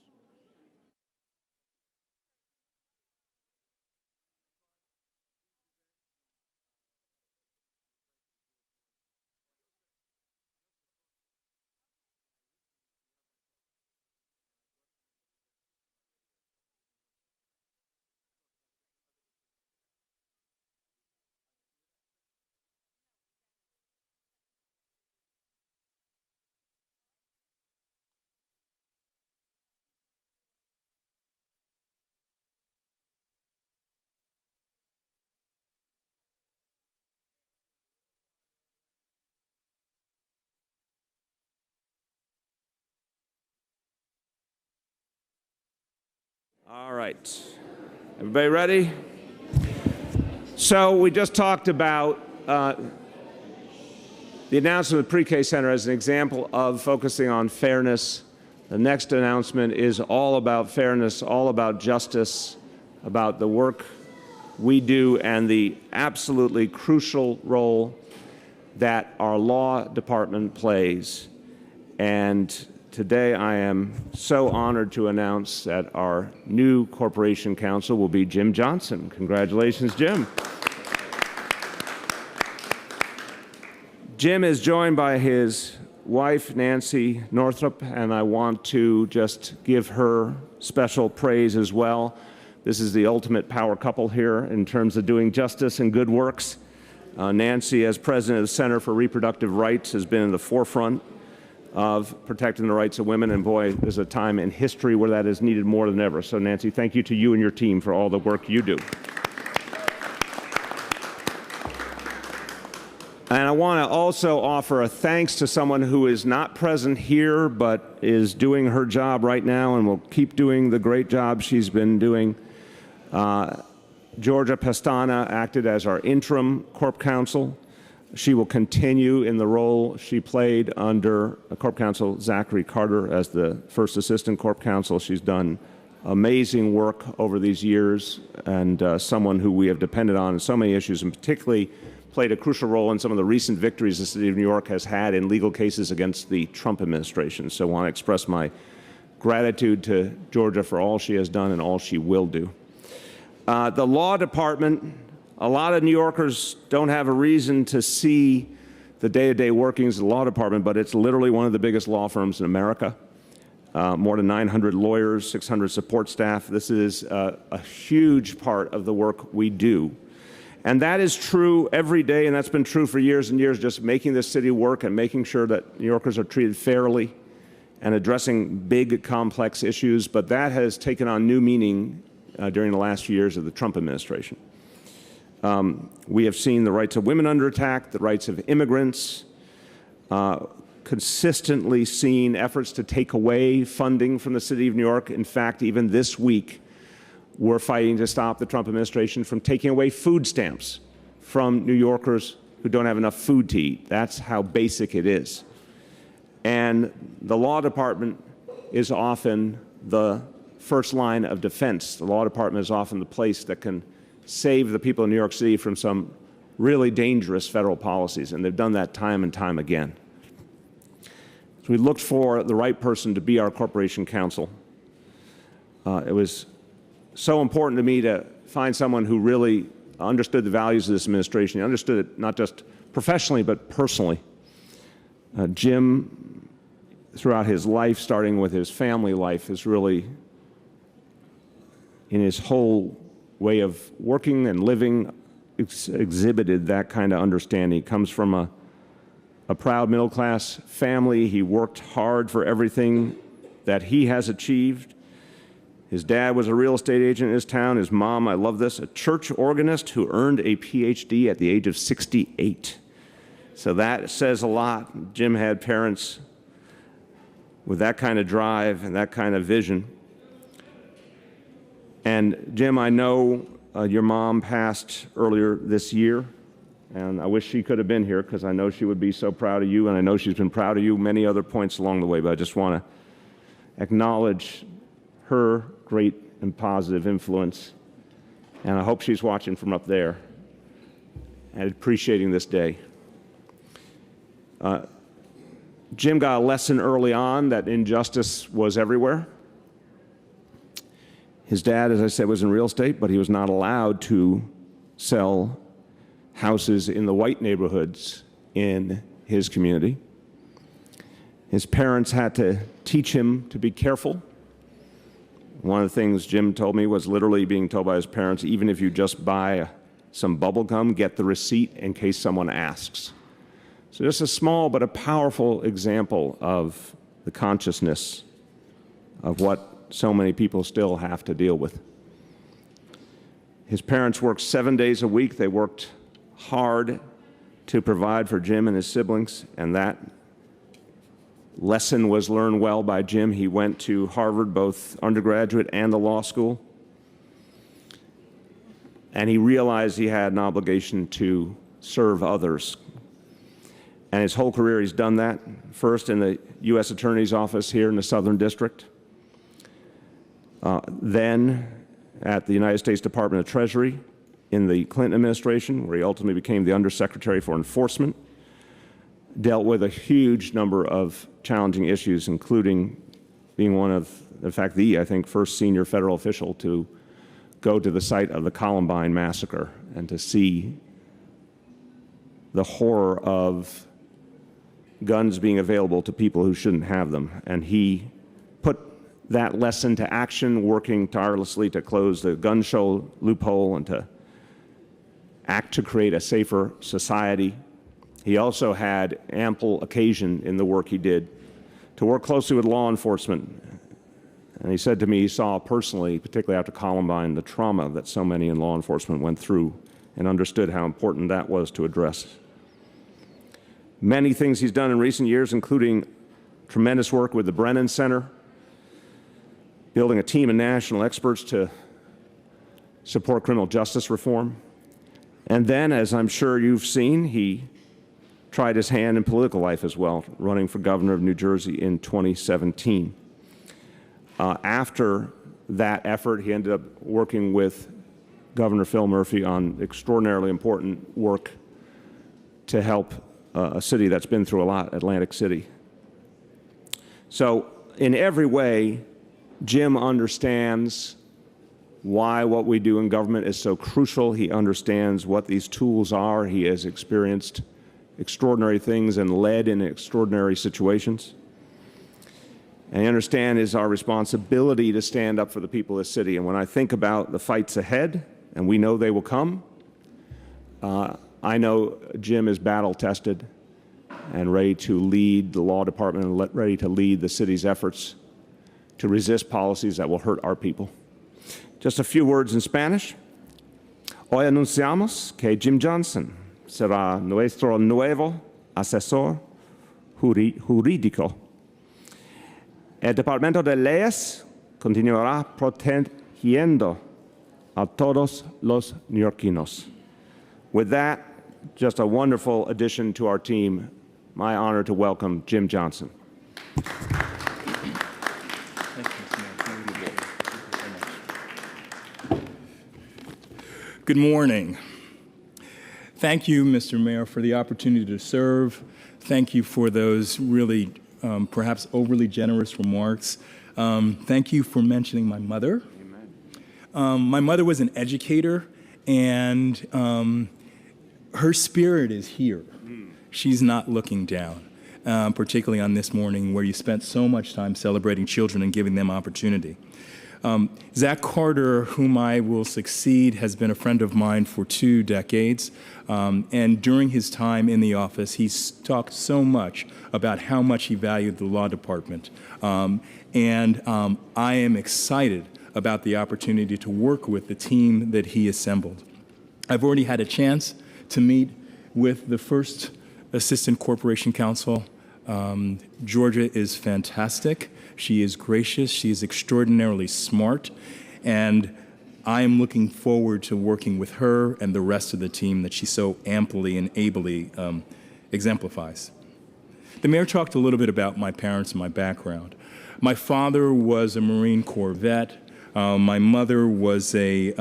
All right. Everybody ready? So we just talked about the announcement of the Pre-K Center as an example of focusing on fairness. The next announcement is all about fairness, all about justice, about the work we do and the absolutely crucial role that our law department plays. And today I am so honored to announce that our new corporation counsel will be Jim Johnson. Congratulations, Jim. Jim is joined by his wife, Nancy Northrup, and I want to just give her special praise as well. This is the ultimate power couple here in terms of doing justice and good works. Nancy, as president of the Center for Reproductive Rights, has been in the forefront of protecting the rights of women, and boy, there's a time in history where that is needed more than ever. So Nancy, thank you to you and your team for all the work you do. And I want to also offer a thanks to someone who is not present here but is doing her job right now and will keep doing the great job she's been doing. Georgia Pestana acted as our interim Corp Counsel. She will continue in the role she played under Corp Counsel Zachary Carter as the first Assistant Corp Counsel. She's done amazing work over these years and someone who we have depended on in so many issues, and particularly played a crucial role in some of the recent victories the city of New York has had in legal cases against the Trump administration. So I want to express my gratitude to Georgia for all she has done and all she will do. The law department, a lot of New Yorkers don't have a reason to see the day-to-day workings of the law department, but it's literally one of the biggest law firms in America. More than 900 lawyers, 600 support staff. This is a huge part of the work we do. And that is true every day, and that's been true for years and years, just making this city work and making sure that New Yorkers are treated fairly and addressing big, complex issues. But that has taken on new meaning during the last few years of the Trump administration. We have seen the rights of women under attack, the rights of immigrants, consistently seen efforts to take away funding from the city of New York. In fact, even this week, we're fighting to stop the Trump administration from taking away food stamps from New Yorkers who don't have enough food to eat. That's how basic it is. And the law department is often the first line of defense. The law department is often the place that can save the people in New York City from some really dangerous federal policies, and they've done that time and time again. So we looked for the right person to be our corporation counsel. It was so important to me to find someone who really understood the values of this administration. He understood it not just professionally, but personally. Jim, throughout his life, starting with his family life, is really, in his whole way of working and living, exhibited that kind of understanding. He comes from a proud middle-class family. He worked hard for everything that he has achieved. His dad was a real estate agent in his town. His mom, I love this, a church organist who earned a PhD at the age of 68. So that says a lot. Jim had parents with that kind of drive and that kind of vision. And Jim, I know your mom passed earlier this year, and I wish she could have been here because I know she would be so proud of you, and I know she's been proud of you many other points along the way, but I just want to acknowledge her great and positive influence, and I hope she's watching from up there and appreciating this day. Jim got a lesson early on that injustice was everywhere. His dad, as I said, was in real estate, but he was not allowed to sell houses in the white neighborhoods in his community. His parents had to teach him to be careful. One of the things Jim told me was literally being told by his parents, even if you just buy some bubble gum, get the receipt in case someone asks. So just a small but a powerful example of the consciousness of what so many people still have to deal with. His parents worked 7 days a week. They worked hard to provide for Jim and his siblings, and that lesson was learned well by Jim. He went to Harvard, both undergraduate and the law school, and he realized he had an obligation to serve others. And his whole career he's done that, first in the U.S. Attorney's Office here in the Southern District, then at the United States Department of Treasury in the Clinton administration, where he ultimately became the Undersecretary for Enforcement, dealt with a huge number of challenging issues, including being one of, in fact, I think, first senior federal official to go to the site of the Columbine massacre and to see the horror of guns being available to people who shouldn't have them. And he put that lesson to action, working tirelessly to close the gun show loophole and to act to create a safer society. He also had ample occasion in the work he did to work closely with law enforcement. And he said to me he saw personally, particularly after Columbine, the trauma that so many in law enforcement went through and understood how important that was to address. Many things he's done in recent years, including tremendous work with the Brennan Center, building a team of national experts to support criminal justice reform. And then, as I'm sure you've seen, he tried his hand in political life as well, running for governor of New Jersey in 2017. After that effort, he ended up working with Governor Phil Murphy on extraordinarily important work to help a city that's been through a lot, Atlantic City. So in every way, Jim understands why what we do in government is so crucial. He understands what these tools are. He has experienced extraordinary things and led in extraordinary situations. And I understand is our responsibility to stand up for the people of the city. And when I think about the fights ahead, and we know they will come, I know Jim is battle-tested and ready to lead the law department and ready to lead the city's efforts to resist policies that will hurt our people. Just a few words in Spanish. Hoy anunciamos que Jim Johnson será nuestro nuevo asesor jurídico. El Departamento de Leyes continuará protegiendo a todos los neoyorquinos. With that, just a wonderful addition to our team. My honor to welcome Jim Johnson.
Good morning. Thank you, Mr. Mayor, for the opportunity to serve. Thank you for those really perhaps overly generous remarks. Thank you for mentioning my mother. My mother was an educator, and her spirit is here. She's not looking down, particularly on this morning where you spent so much time celebrating children and giving them opportunity. Zach Carter, whom I will succeed, has been a friend of mine for 2 decades. And during his time in the office, he's talked so much about how much he valued the law department. And I am excited about the opportunity to work with the team that he assembled. I've already had a chance to meet with the first Assistant Corporation Counsel. Georgia is fantastic. She is gracious. She is extraordinarily smart. And I am looking forward to working with her and the rest of the team that she so amply and ably exemplifies. The mayor talked a little bit about my parents and my background. My father was a Marine Corps vet. My mother was a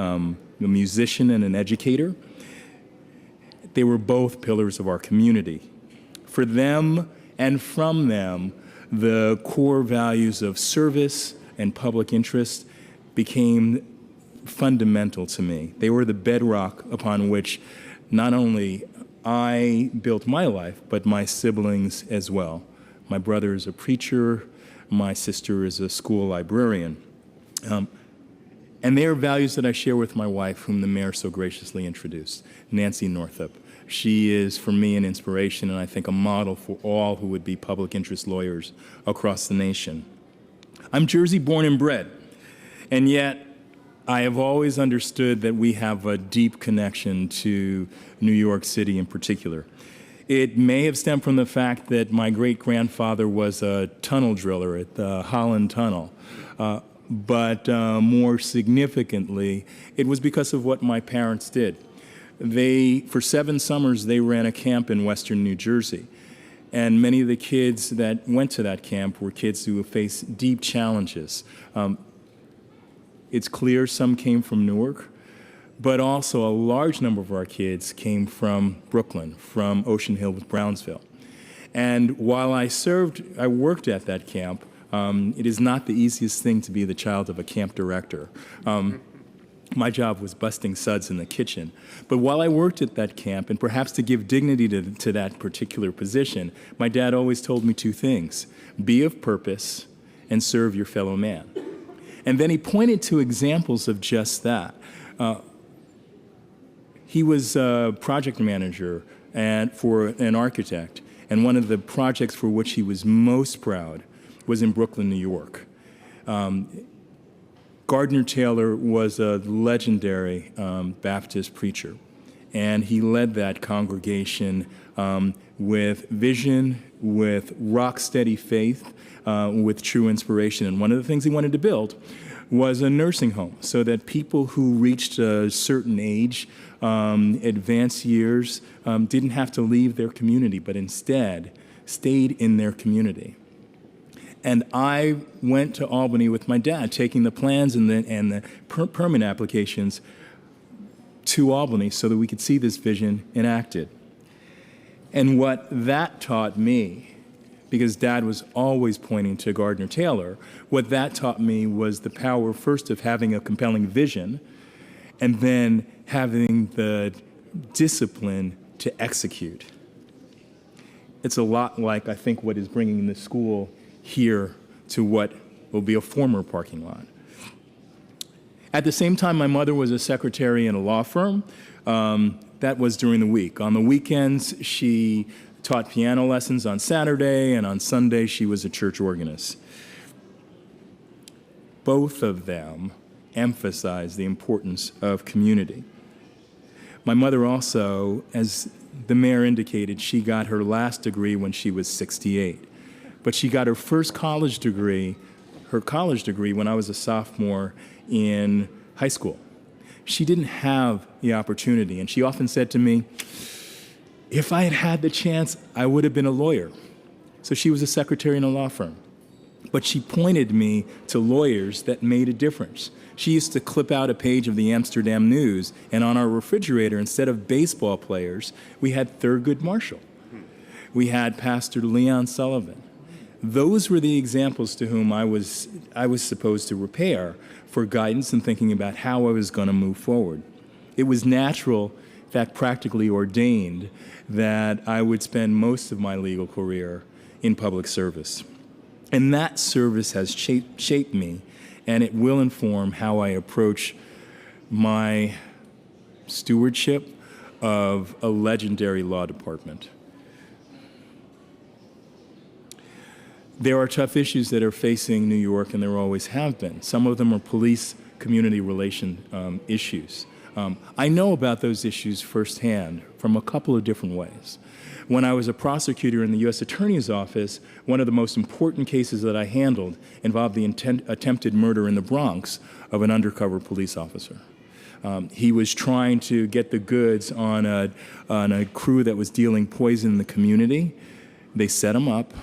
musician and an educator. They were both pillars of our community. For them, And from them, the core values of service and public interest became fundamental to me. They were the bedrock upon which not only I built my life, but my siblings as well. My brother is a preacher. My sister is a school librarian. And they are values that I share with my wife, whom the mayor so graciously introduced, Nancy Northup. She is, for me, an inspiration and I think a model for all who would be public interest lawyers across the nation. I'm Jersey born and bred, and yet I have always understood that we have a deep connection to New York City in particular. It may have stemmed from the fact that my great-grandfather was a tunnel driller at the Holland Tunnel. But more significantly, it was because of what my parents did. For 7 summers, they ran a camp in western New Jersey. And many of the kids that went to that camp were kids who faced deep challenges. It's clear some came from Newark, but also a large number of our kids came from Brooklyn, from Ocean Hill with Brownsville. And while I worked at that camp, it is not the easiest thing to be the child of a camp director. My job was busting suds in the kitchen. But while I worked at that camp, and perhaps to give dignity to that particular position, my dad always told me 2 things: be of purpose and serve your fellow man. And then he pointed to examples of just that. He was a project manager for an architect, and one of the projects for which he was most proud was in Brooklyn, New York. Gardner Taylor was a legendary Baptist preacher, and he led that congregation with vision, with rock-steady faith, with true inspiration. And one of the things he wanted to build was a nursing home so that people who reached a certain age, advanced years, didn't have to leave their community, but instead stayed in their community. And I went to Albany with my dad, taking the plans and the permit applications to Albany so that we could see this vision enacted. And what that taught me, because Dad was always pointing to Gardner Taylor, what that taught me was the power first of having a compelling vision and then having the discipline to execute. It's a lot like, I think, what is bringing the school here to what will be a former parking lot. At the same time, my mother was a secretary in a law firm. That was during the week. On the weekends, she taught piano lessons on Saturday, and on Sunday, she was a church organist. Both of them emphasized the importance of community. My mother also, as the mayor indicated, she got her last degree when she was 68. But she got her first college degree, when I was a sophomore in high school. She didn't have the opportunity, and she often said to me, if I had had the chance, I would have been a lawyer. So she was a secretary in a law firm. But she pointed me to lawyers that made a difference. She used to clip out a page of the Amsterdam News, and on our refrigerator, instead of baseball players, we had Thurgood Marshall. We had Pastor Leon Sullivan. Those were the examples to whom I was supposed to repair for guidance and thinking about how I was going to move forward. It was natural, in fact, practically ordained, that I would spend most of my legal career in public service. And that service has shaped me, and it will inform how I approach my stewardship of a legendary law department. There are tough issues that are facing New York, and there always have been. Some of them are police-community relation issues. I know about those issues firsthand from a couple of different ways. When I was a prosecutor in the U.S. Attorney's Office, one of the most important cases that I handled involved the attempted murder in the Bronx of an undercover police officer. He was trying to get the goods on a crew that was dealing poison in the community. They set him up.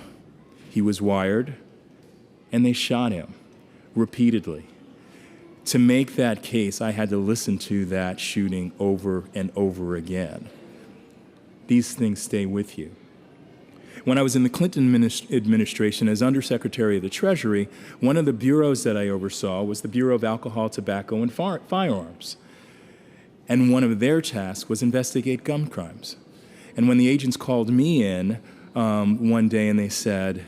He was wired, and they shot him repeatedly. To make that case, I had to listen to that shooting over and over again. These things stay with you. When I was in the Clinton administration as Undersecretary of the Treasury, one of the bureaus that I oversaw was the Bureau of Alcohol, Tobacco, and Firearms. And one of their tasks was investigate gun crimes. And when the agents called me in one day and they said,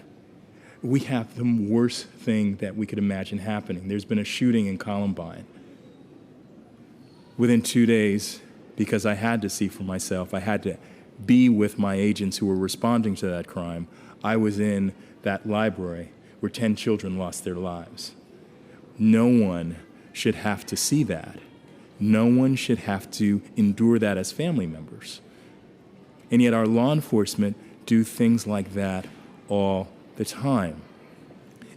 we have the worst thing that we could imagine happening. There's been a shooting in Columbine. Within 2 days, because I had to see for myself, I had to be with my agents who were responding to that crime, I was in that library where 10 children lost their lives. No one should have to see that. No one should have to endure that as family members. And yet our law enforcement do things like that all the time.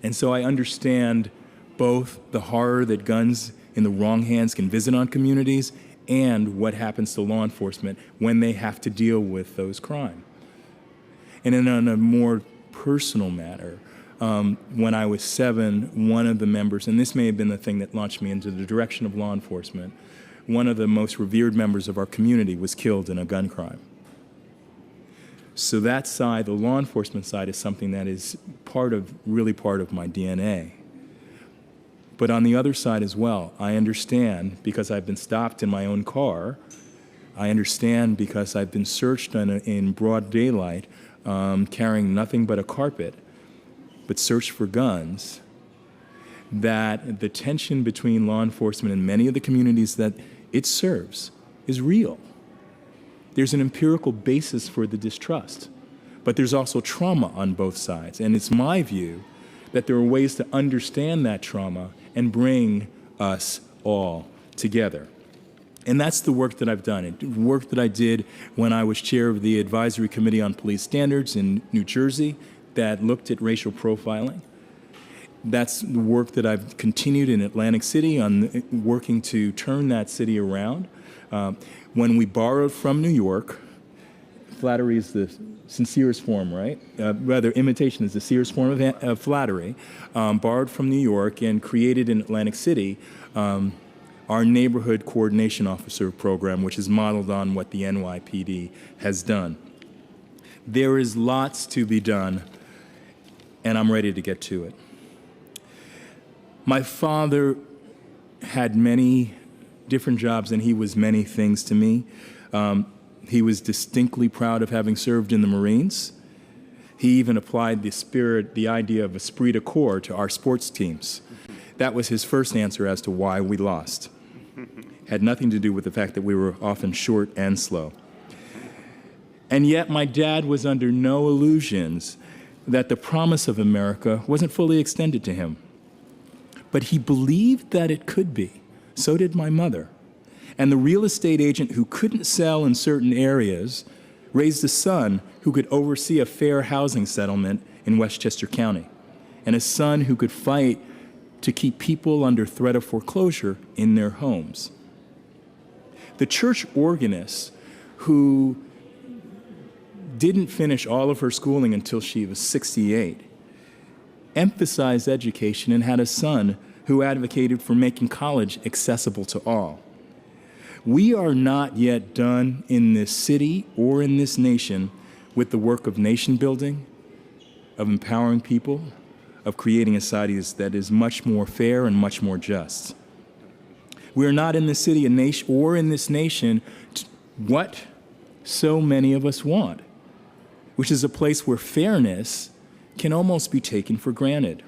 And so I understand both the horror that guns in the wrong hands can visit on communities and what happens to law enforcement when they have to deal with those crimes. And in a more personal matter, when I was 7, one of the members, and this may have been the thing that launched me into the direction of law enforcement, one of the most revered members of our community was killed in a gun crime. So that side, the law enforcement side, is something that is really part of my DNA. But on the other side as well, I understand because I've been stopped in my own car. I understand because I've been searched in broad daylight, carrying nothing but a carpet, but searched for guns, that the tension between law enforcement and many of the communities that it serves is real. There's an empirical basis for the distrust, but there's also trauma on both sides. And it's my view that there are ways to understand that trauma and bring us all together. And that's the work that I've done. The work that I did when I was chair of the Advisory Committee on Police Standards in New Jersey that looked at racial profiling. That's the work that I've continued in Atlantic City on working to turn that city around. When we borrowed from New York, flattery is the sincerest form, right? Rather, imitation is the sincerest form of flattery. Borrowed from New York and created in Atlantic City our Neighborhood Coordination Officer program, which is modeled on what the NYPD has done. There is lots to be done, and I'm ready to get to it. My father had many different jobs, and he was many things to me. He was distinctly proud of having served in the Marines. He even applied the idea of esprit de corps to our sports teams. That was his first answer as to why we lost. Had nothing to do with the fact that we were often short and slow. And yet my dad was under no illusions that the promise of America wasn't fully extended to him. But he believed that it could be. So did my mother. And the real estate agent who couldn't sell in certain areas raised a son who could oversee a fair housing settlement in Westchester County, and a son who could fight to keep people under threat of foreclosure in their homes. The church organist who didn't finish all of her schooling until she was 68 emphasized education and had a son who advocated for making college accessible to all. We are not yet done in this city or in this nation with the work of nation building, of empowering people, of creating a society that is much more fair and much more just. We are not in this city or in this nation what so many of us want, which is a place where fairness can almost be taken for granted.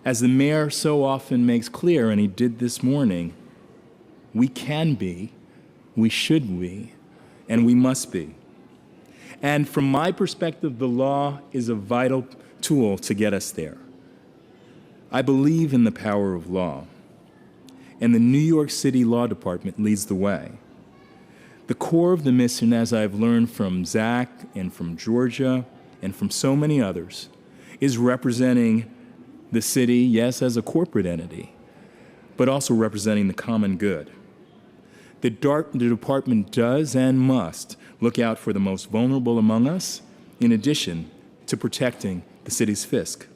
As the mayor so often makes clear, and he did this morning, we can be, we should be, and we must be. And from my perspective, the law is a vital tool to get us there. I believe in the power of law, and the New York City Law Department leads the way. The core of the mission, as I've learned from Zach and from Georgia and from so many others, is representing the city, yes, as a corporate entity, but also representing the common good. The department does and must look out for the most vulnerable among us, in addition to protecting the city's fisc.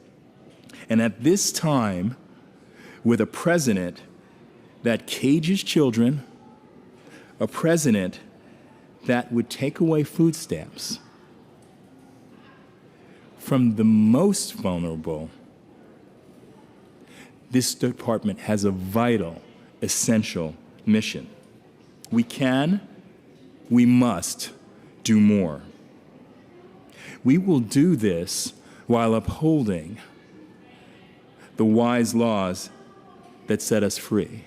And at this time, with a president that cages children, a president that would take away food stamps, from the most vulnerable, this department has a vital, essential mission. We can, we must do more. We will do this while upholding the wise laws that set us free.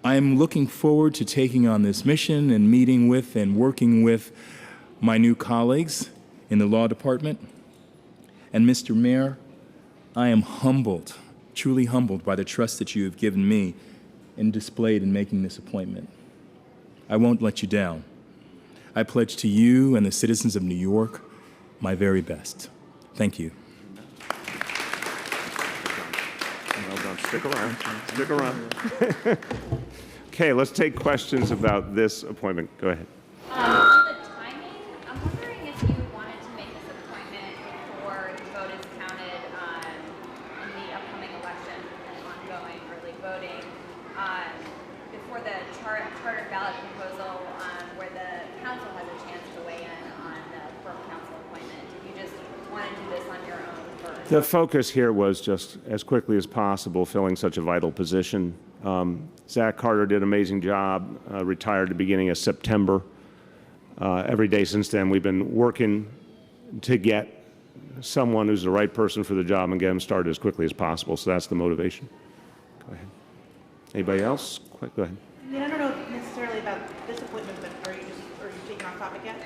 I am looking forward to taking on this mission and meeting with and working with my new colleagues in the law department. And Mr. Mayor, I am humbled, truly humbled by the trust that you have given me and displayed in making this appointment. I won't let you down. I pledge to you and the citizens of New York my very best. Thank you.
Well done. Stick around. Stick around. Okay, let's take questions about this appointment. Go ahead.
On the timing, I'm wondering if you wanted to make this appointment before the vote is counted in the upcoming election and ongoing early voting, before the charter ballot proposal where the council has a chance to weigh in on the borough council appointment. If you just want to do this on your own first.
The focus here was just as quickly as possible filling such a vital position. Zach Carter did an amazing job, retired at the beginning of September. Every day since then, we've been working to get someone who's the right person for the job and get them started as quickly as possible. So that's the motivation. Go ahead. Anybody else? Go ahead.
I don't know necessarily about this appointment, but are you taking off topic yet?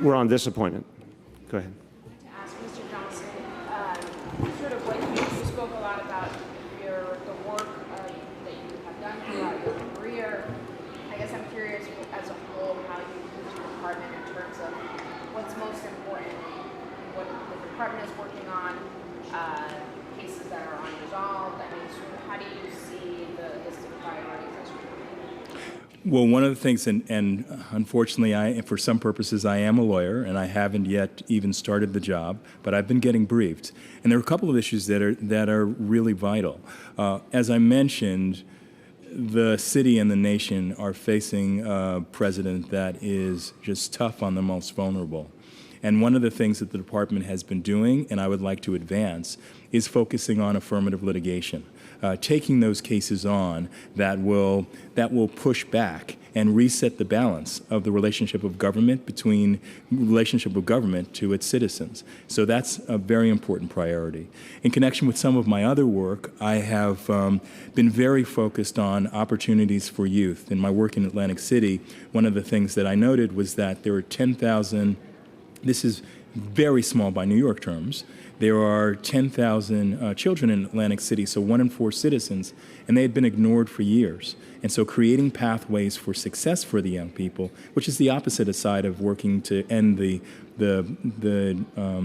We're on this appointment. Go ahead.
To ask Mr. Johnson, sort of what you spoke a lot about the work that you have done throughout your career. I guess I'm curious as a whole how you use your department in terms of what's most important, what the department is working on, cases that are unresolved. I mean, sort of how do you see the list of priorities as you're
Well, one of the things, and unfortunately, for some purposes, I am a lawyer, and I haven't yet even started the job, but I've been getting briefed. And there are a couple of issues that are really vital. As I mentioned, the city and the nation are facing a president that is just tough on the most vulnerable. And one of the things that the department has been doing, and I would like to advance, is focusing on affirmative litigation. Taking those cases on that will push back and reset the balance of the relationship of government to its citizens. So that's a very important priority. In connection with some of my other work, I have been very focused on opportunities for youth. In my work in Atlantic City, one of the things that I noted was that there are 10,000, this is very small by New York terms, there are 10,000 children in Atlantic City, so 1 in 4 citizens, and they had been ignored for years. And so creating pathways for success for the young people, which is the opposite side of working to end the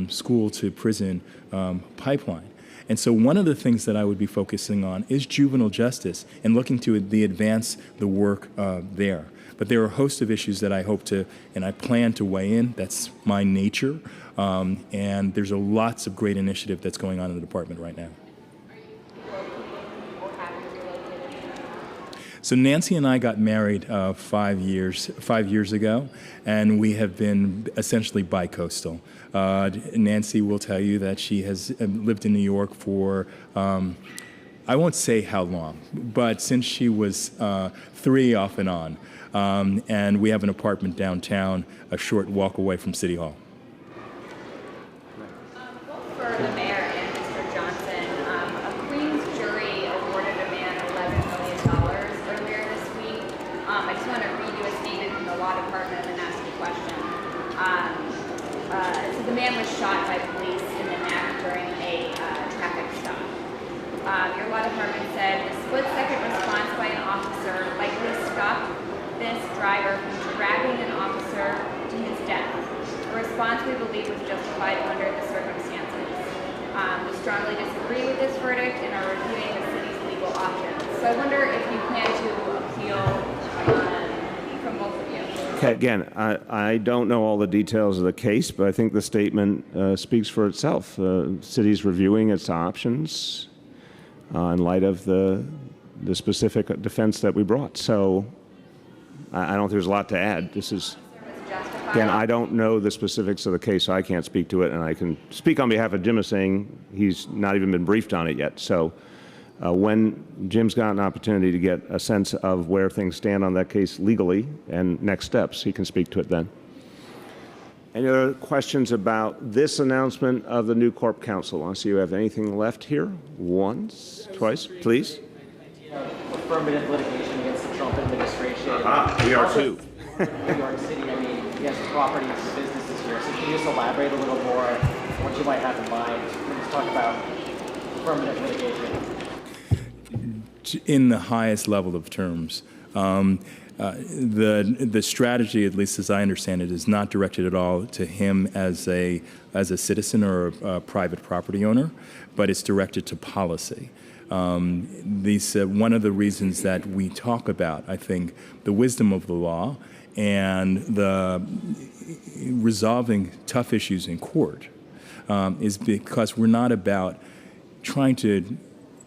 school to prison pipeline. And so one of the things that I would be focusing on is juvenile justice and looking to advance the work there. But there are a host of issues that I hope to, and I plan to weigh in. That's my nature. And there's lots of great initiative that's going on in the department right now. So Nancy and I got married 5 years ago, and we have been essentially bi-coastal. Nancy will tell you that she has lived in New York for, I won't say how long, but since she was 3 off and on. And we have an apartment downtown, a short walk away from City Hall.
Both for the mayor and Mr. Johnson, a Queens jury awarded a man $11 million earlier this week. I just want to read you a statement from the law department and ask you a question. So the man was shot by police in the neck during a traffic stop. Your law department said a split-second response by an officer likely stopped this driver from dragging an officer to his death. A response we believe was justified under the circumstances. We strongly disagree with this verdict and are reviewing the city's legal options. So I wonder if you plan to appeal from both of you.
Okay, again, I don't know all the details of the case, but I think the statement speaks for itself. The city's reviewing its options in light of the specific defense that we brought. So I don't think there's a lot to add. This is
Was justified
Again, I don't know the specifics of the case, so I can't speak to it, and I can speak on behalf of Jim, saying he's not even been briefed on it yet. So when Jim's got an opportunity to get a sense of where things stand on that case legally and next steps, he can speak to it then. Any other questions about this announcement of the new Corp Council? I see you have anything left here? Once, twice, please.
Affirmative litigation against the Trump administration.
We are too.
New York City, I mean, he has properties and businesses here. So can you just elaborate a little more what you might have in mind when you talk about affirmative litigation?
In the highest level of terms, the strategy, at least as I understand it, is not directed at all to him as a citizen or a private property owner, but it's directed to policy. One of the reasons that we talk about, I think, the wisdom of the law and the resolving tough issues in court is because we're not about trying to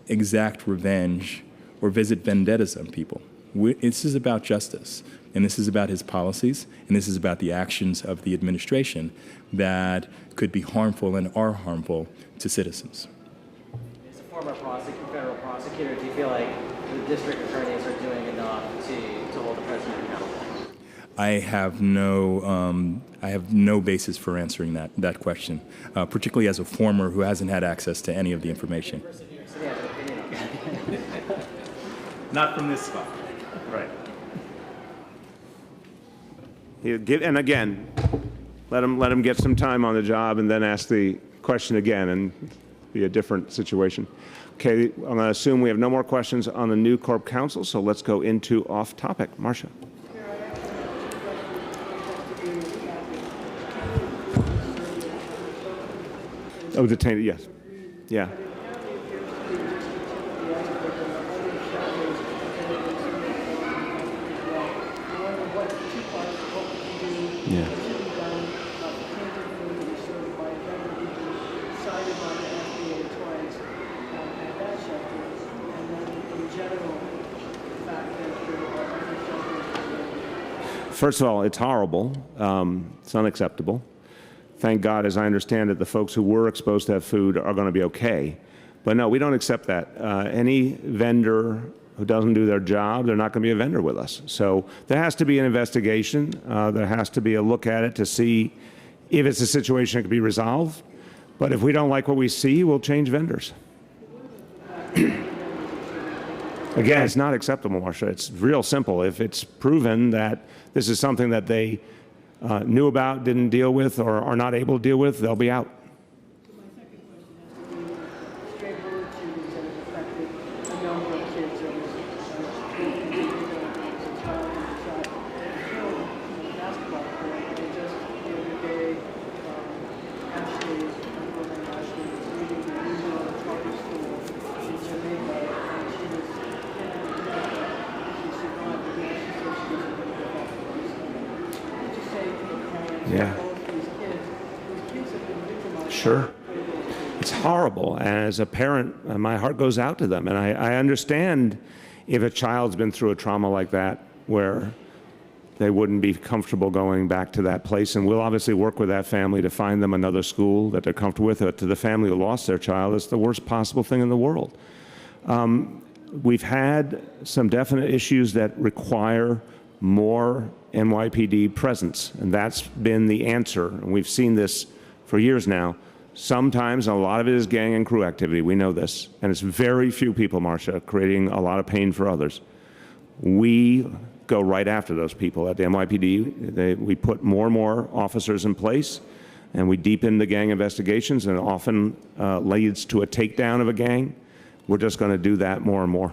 exact revenge or visit vendettas on people. This is about justice, and this is about his policies, and this is about the actions of the administration that could be harmful and are harmful to citizens.
As a former federal prosecutor, do you feel like the district attorneys are doing enough to hold the president accountable?
I have no basis for answering that question, particularly as a former who hasn't had access to any of the information.
Not from this spot. Right. And again, let him get some time on the job and then ask the question again and be a different situation. Okay, I'm going to assume we have no more questions on the new Corp Council, so let's go into off topic. Marcia. Oh, detained, yes. Yeah. Yeah. First of all, it's horrible. It's unacceptable. Thank God, as I understand it, the folks who were exposed to that food are going to be okay. But no, we don't accept that. Any vendor who doesn't do their job, they're not going to be a vendor with us. So there has to be an investigation. There has to be a look at it to see if it's a situation that can be resolved. But if we don't like what we see, we'll change vendors. Again, it's not acceptable, Marcia. It's real simple. If it's proven that this is something that they knew about, didn't deal with, or are not able to deal with, they'll be out. Yeah. Sure. It's horrible. As a parent, my heart goes out to them. And I understand if a child's been through a trauma like that where they wouldn't be comfortable going back to that place. And we'll obviously work with that family to find them another school that they're comfortable with. To the family who lost their child, it's the worst possible thing in the world. We've had some definite issues that require more NYPD presence, and that's been the answer. And we've seen this for years now. Sometimes a lot of it is gang and crew activity. We know this. And it's very few people, Marcia, creating a lot of pain for others. We go right after those people at the NYPD. We put more and more officers in place, and we deepen the gang investigations, and it often leads to a takedown of a gang. We're just going to do that more and more.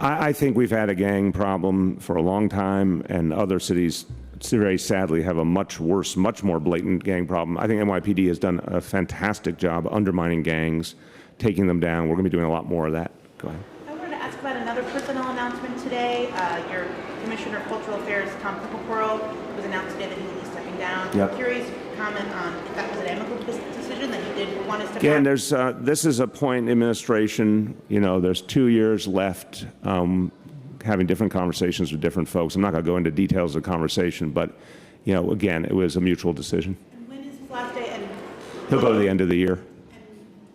I think we've had a gang problem for a long time, and other cities very sadly have a much worse, much more blatant gang problem. I think NYPD has done a fantastic job undermining gangs, taking them down. We're going to be doing a lot more of that. Go ahead.
I wanted to ask about another personnel announcement today. Your Commissioner of Cultural Affairs, Tom Pickleborough, was announced today that he will be stepping down.
Yep.
I'm curious if you could comment on if that was an amicable decision that you did want to step
Again,
down.
this is a point in administration. You know, there's 2 years left. having different conversations with different folks. I'm not going to go into details of the conversation, but, you know, again, it was a mutual decision.
And when is his last day? And
He'll go to the end of the year.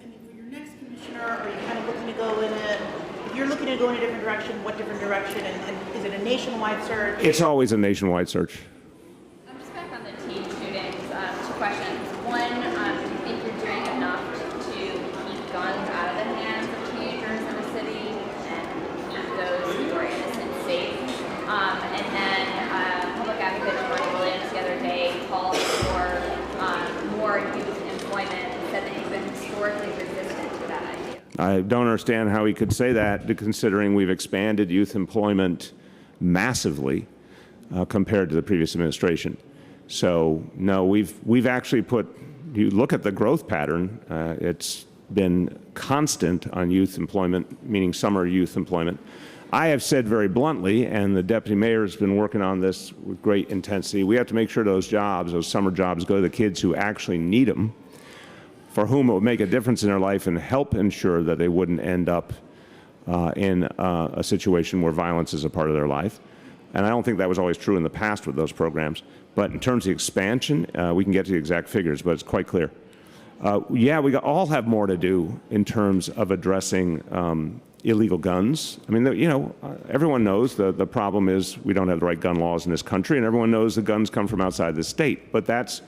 and for your next commissioner, are you kind of looking to go in a, if you're looking to go in a different direction, what different direction? And is it a nationwide search?
It's always a nationwide search.
I'm just back on the teen shootings. Two questions. One, do you think you're doing enough to keep guns out of the hands of teenagers in the city and keep those who are innocent safe? And then public advocate Marty Williams the other day called for more youth employment and said that you've been historically resistant to that idea.
I don't understand how he could say that, considering we've expanded youth employment massively compared to the previous administration. So no, we've actually put. You look at the growth pattern; it's been constant on youth employment, meaning summer youth employment. I have said very bluntly, and the deputy mayor has been working on this with great intensity. We have to make sure those jobs, those summer jobs, go to the kids who actually need them, for whom it would make a difference in their life and help ensure that they wouldn't end up in a situation where violence is a part of their life. And I don't think that was always true in the past with those programs. But in terms of the expansion, we can get to the exact figures, but it's quite clear. Yeah, we all have more to do in terms of addressing illegal guns. I mean, you know, everyone knows the problem is we don't have the right gun laws in this country, and everyone knows the guns come from outside the state. But that's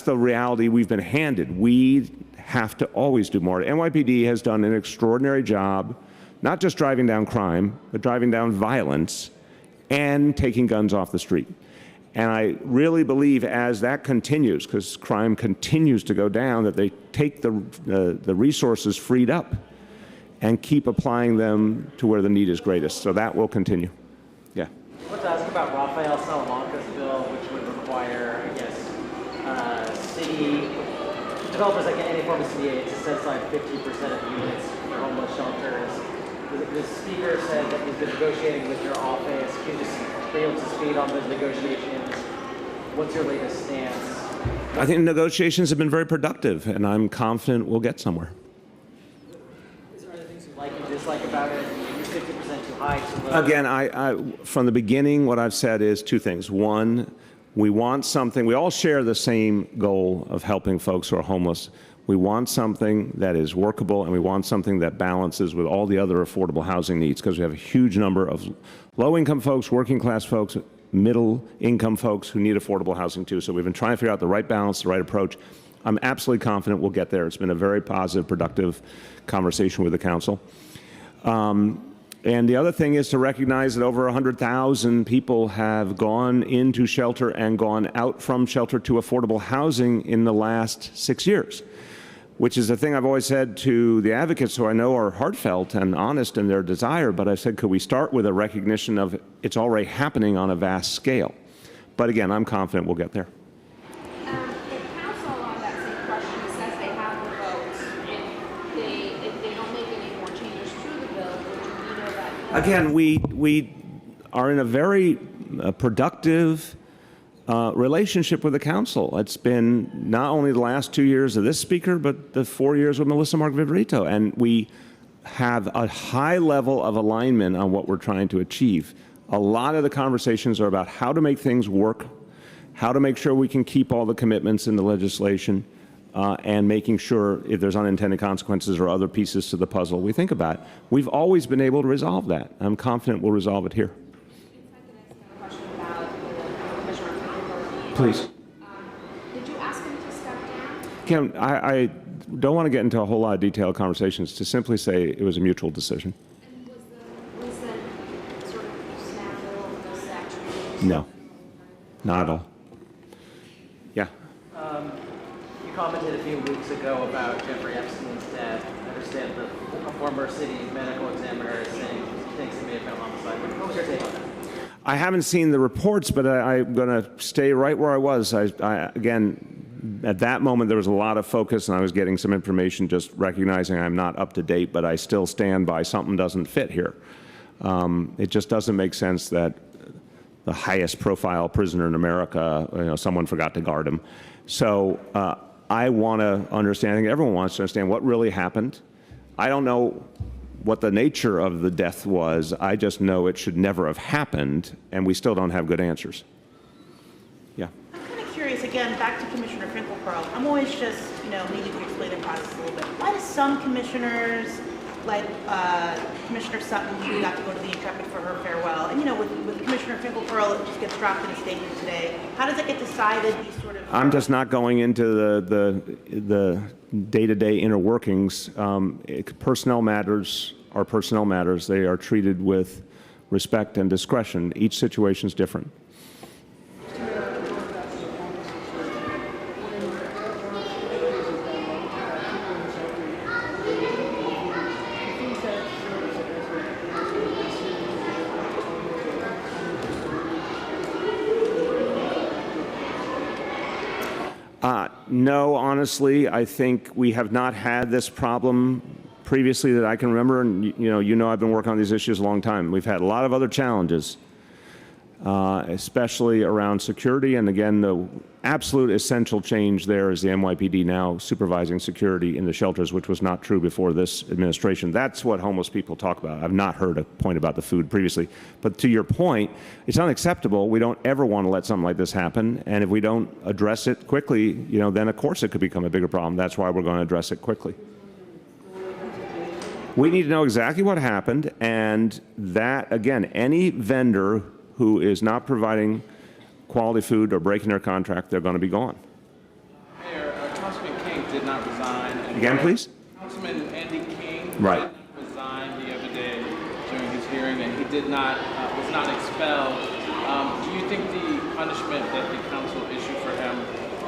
the reality we've been handed. We have to always do more. NYPD has done an extraordinary job, not just driving down crime, but driving down violence and taking guns off the street. And I really believe as that continues, because crime continues to go down, that they take the resources freed up and keep applying them to where the need is greatest. So that will continue. Yeah.
I want to ask about Rafael Salamanca's bill, which would require, I guess, city developers like any form of city aid to set aside 50% of units for homeless shelters. The speaker said that he's been negotiating with your office. Can you just bring up to speed on those negotiations? What's your latest stance?
I think negotiations have been very productive, and I'm confident we'll get somewhere.
Is there other things you like and dislike about it? Is 50% too high, too low?
Again, from the beginning, what I've said is two things. One, we want something, we all share the same goal of helping folks who are homeless. We want something that is workable, and we want something that balances with all the other affordable housing needs, because we have a huge number of low-income folks, working-class folks, middle-income folks who need affordable housing too. So we've been trying to figure out the right balance, the right approach. I'm absolutely confident we'll get there. It's been a very positive, productive conversation with the council. And the other thing is to recognize that over 100,000 people have gone into shelter and gone out from shelter to affordable housing in the last 6 years, which is the thing I've always said to the advocates who I know are heartfelt and honest in their desire, but I said, could we start with a recognition of it's already happening on a vast scale? But again, I'm confident we'll get there.
The council on that same question says they have the votes. If they don't make any more changes to the bill, would you veto that?
Again, we are in a very productive relationship with the council. It's been not only the last 2 years of this speaker, but the 4 years with Melissa Mark Viverito, and we have a high level of alignment on what we're trying to achieve. A lot of the conversations are about how to make things work, how to make sure we can keep all the commitments in the legislation, and making sure if there's unintended consequences or other pieces to the puzzle we think about. We've always been able to resolve that. I'm confident we'll resolve it here. Please.
Did you ask him to step down?
Kim, I don't want to get into a whole lot of detailed conversations, to simply say it was a mutual decision.
And was the sort of snafu of the statute?
No, not at all. Yeah.
You commented a few weeks ago about Jeffrey Epstein's death. I understand a former city medical examiner is saying he thinks it may have been a homicide. What was your take on that?
I haven't seen the reports, but I'm going to stay right where I was. Again, at that moment, there was a lot of focus, and I was getting some information, just recognizing I'm not up to date, but I still stand by something doesn't fit here. It just doesn't make sense that the highest profile prisoner in America, someone forgot to guard him. So I want to understand, I think everyone wants to understand what really happened. I don't know what the nature of the death was. I just know it should never have happened, and we still don't have good answers. Yeah.
I'm kind of curious, again, back to Commissioner Finkelpearl. I'm always just, needing to explain the process a little bit. Why do some commissioners, like Commissioner Sutton, who got to go to the Intrepid for her farewell, and with Commissioner Finkelpearl, it just gets dropped in a statement today. How does it get decided? These sort of.
I'm just not going into the day-to-day inner workings. Personnel matters are personnel matters. They are treated with respect and discretion. Each situation is different. No, honestly, I think we have not had this problem previously that I can remember. And I've been working on these issues a long time. We've had a lot of other challenges, especially around security. And again, the absolute essential change there is the NYPD now supervising security in the shelters, which was not true before this administration. That's what homeless people talk about. I've not heard a point about the food previously. But to your point, it's unacceptable. We don't ever want to let something like this happen. And if we don't address it quickly, then of course it could become a bigger problem. That's why we're going to address it quickly. We need to know exactly what happened, and that, again, any vendor who is not providing quality food or breaking their contract, they're going to be gone.
Mayor, Councilman King did not resign.
Again, please?
Councilman Andy King
right.
did not resign the other day during his hearing, and he did not was not expelled. Do you think the punishment that the council issued for him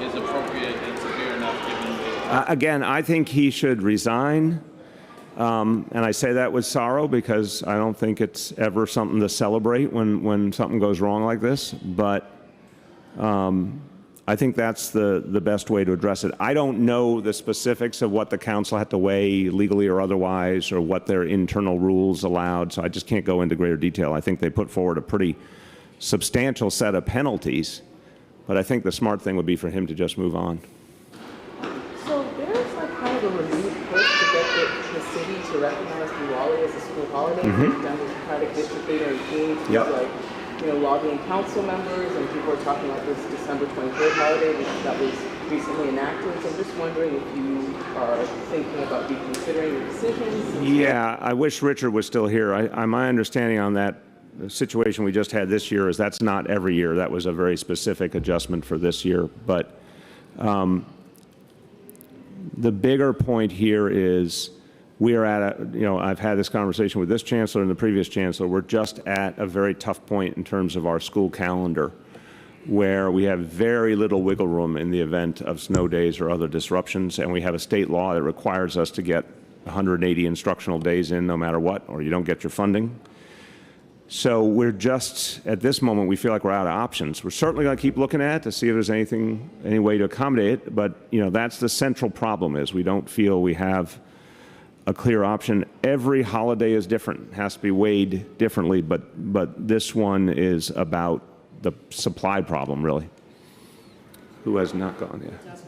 is appropriate and severe enough given the...
Again, I think he should resign. And I say that with sorrow because I don't think it's ever something to celebrate when something goes wrong like this. But I think that's the best way to address it. I don't know the specifics of what the council had to weigh legally or otherwise, or what their internal rules allowed, so I just can't go into greater detail. I think they put forward a pretty substantial set of penalties, but I think the smart thing would be for him to just move on.
So there's kind of a renewed push to get the city to recognize Diwali as a school holiday. We've done with Democratic District Leader and King, like lobbying council members, and people are talking about this December 23rd holiday that was recently enacted. So I'm just wondering if you are thinking about reconsidering your decisions.
Yeah, I wish Richard was still here. My understanding on that situation we just had this year is that's not every year. That was a very specific adjustment for this year. But the bigger point here is we are at I've had this conversation with this chancellor and the previous chancellor. We're just at a very tough point in terms of our school calendar, where we have very little wiggle room in the event of snow days or other disruptions, and we have a state law that requires us to get 180 instructional days in no matter what, or you don't get your funding. So we're just, at this moment, we feel like we're out of options. We're certainly going to keep looking at it to see if there's any way to accommodate it, but that's the central problem is we don't feel we have a clear option. Every holiday is different, has to be weighed differently, but this one is about the supply problem, really. Who has not gone yet?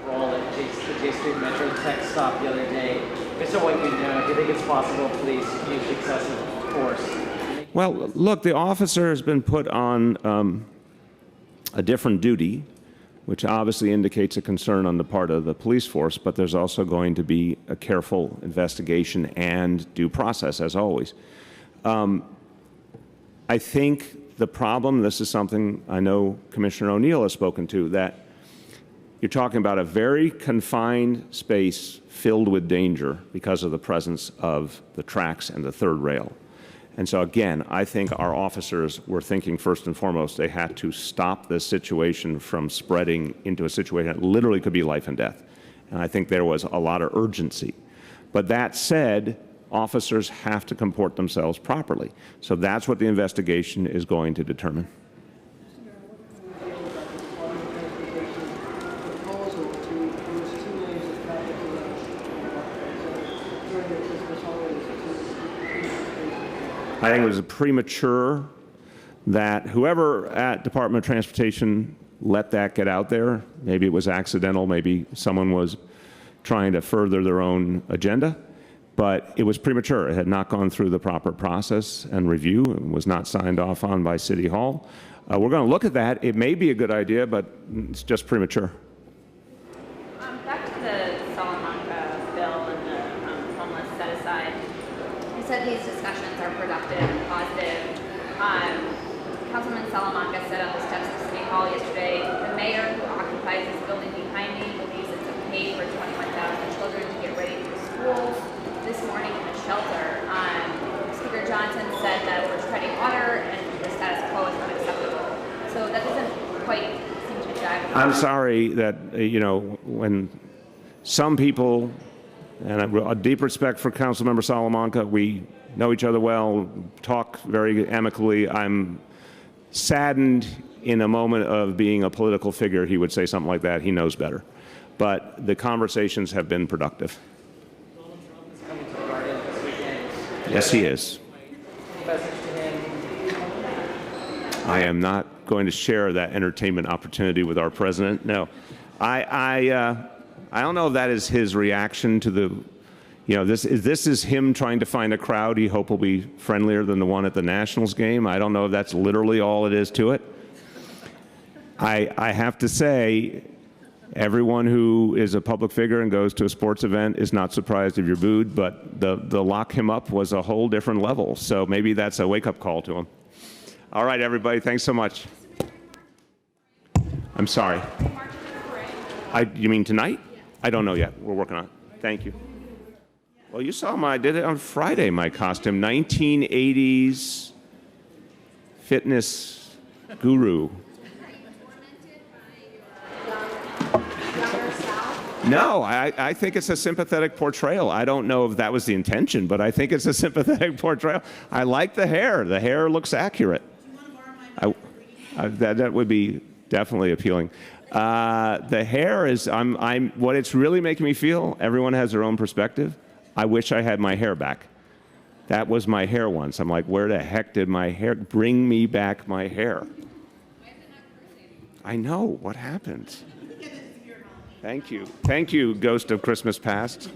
Role at the J Street Metro Tech stop the other day. Mr. White, do you think it's possible police use excessive force?
Well, look, the officer has been put on a different duty, which obviously indicates a concern on the part of the police force, but there's also going to be a careful investigation and due process, as always. I think the problem, this is something I know Commissioner O'Neill has spoken to, that you're talking about a very confined space filled with danger because of the presence of the tracks and the third rail. And so, again, I think our officers were thinking first and foremost they had to stop this situation from spreading into a situation that literally could be life and death. And I think there was a lot of urgency. But that said, officers have to comport themselves properly. So that's what the investigation is going to determine. I think it was premature that whoever at Department of Transportation let that get out there, maybe it was accidental, maybe someone was trying to further their own agenda, but it was premature. It had not gone through the proper process and review and was not signed off on by City Hall. We're going to look at that. It may be a good idea, but it's just premature.
Back to the Salamanca bill and the homeless set-aside. You said these discussions are productive and positive. Councilman Salamanca said on the steps of City Hall yesterday, the mayor who occupies this building behind me believes it's okay for 21,000 children to get ready for school. This morning in the shelter, Speaker Johnson said that we're treading water and the status quo is unacceptable. So that doesn't quite seem to jive.
I'm sorry that, when some people, and a deep respect for Councilmember Salamanca, we know each other well, talk very amicably. I'm saddened in a moment of being a political figure, he would say something like that. He knows better. But the conversations have been productive. Yes, he is. I am not going to share that entertainment opportunity with our president. No, I don't know if that is his reaction to the, this is him trying to find a crowd he hope will be friendlier than the one at the Nationals game. I don't know if that's literally all it is to it. I have to say, everyone who is a public figure and goes to a sports event is not surprised if you're booed, but the lock him up was a whole different level. So maybe that's a wake-up call to him. All right, everybody, thanks so much. I'm sorry. You mean tonight? I don't know yet. We're working on it. Thank you. Well, you saw I did it on Friday, my costume. 1980s fitness guru. No, I think it's a sympathetic portrayal. I don't know if that was the intention, but I think it's a sympathetic portrayal. I like the hair. The hair looks accurate. That would be definitely appealing. The hair is, what it's really making me feel, everyone has their own perspective. I wish I had my hair back. That was my hair once. I'm like, where the heck did my hair, bring me back my hair? I know, what happened? Thank you. Thank you, Ghost of Christmas Past.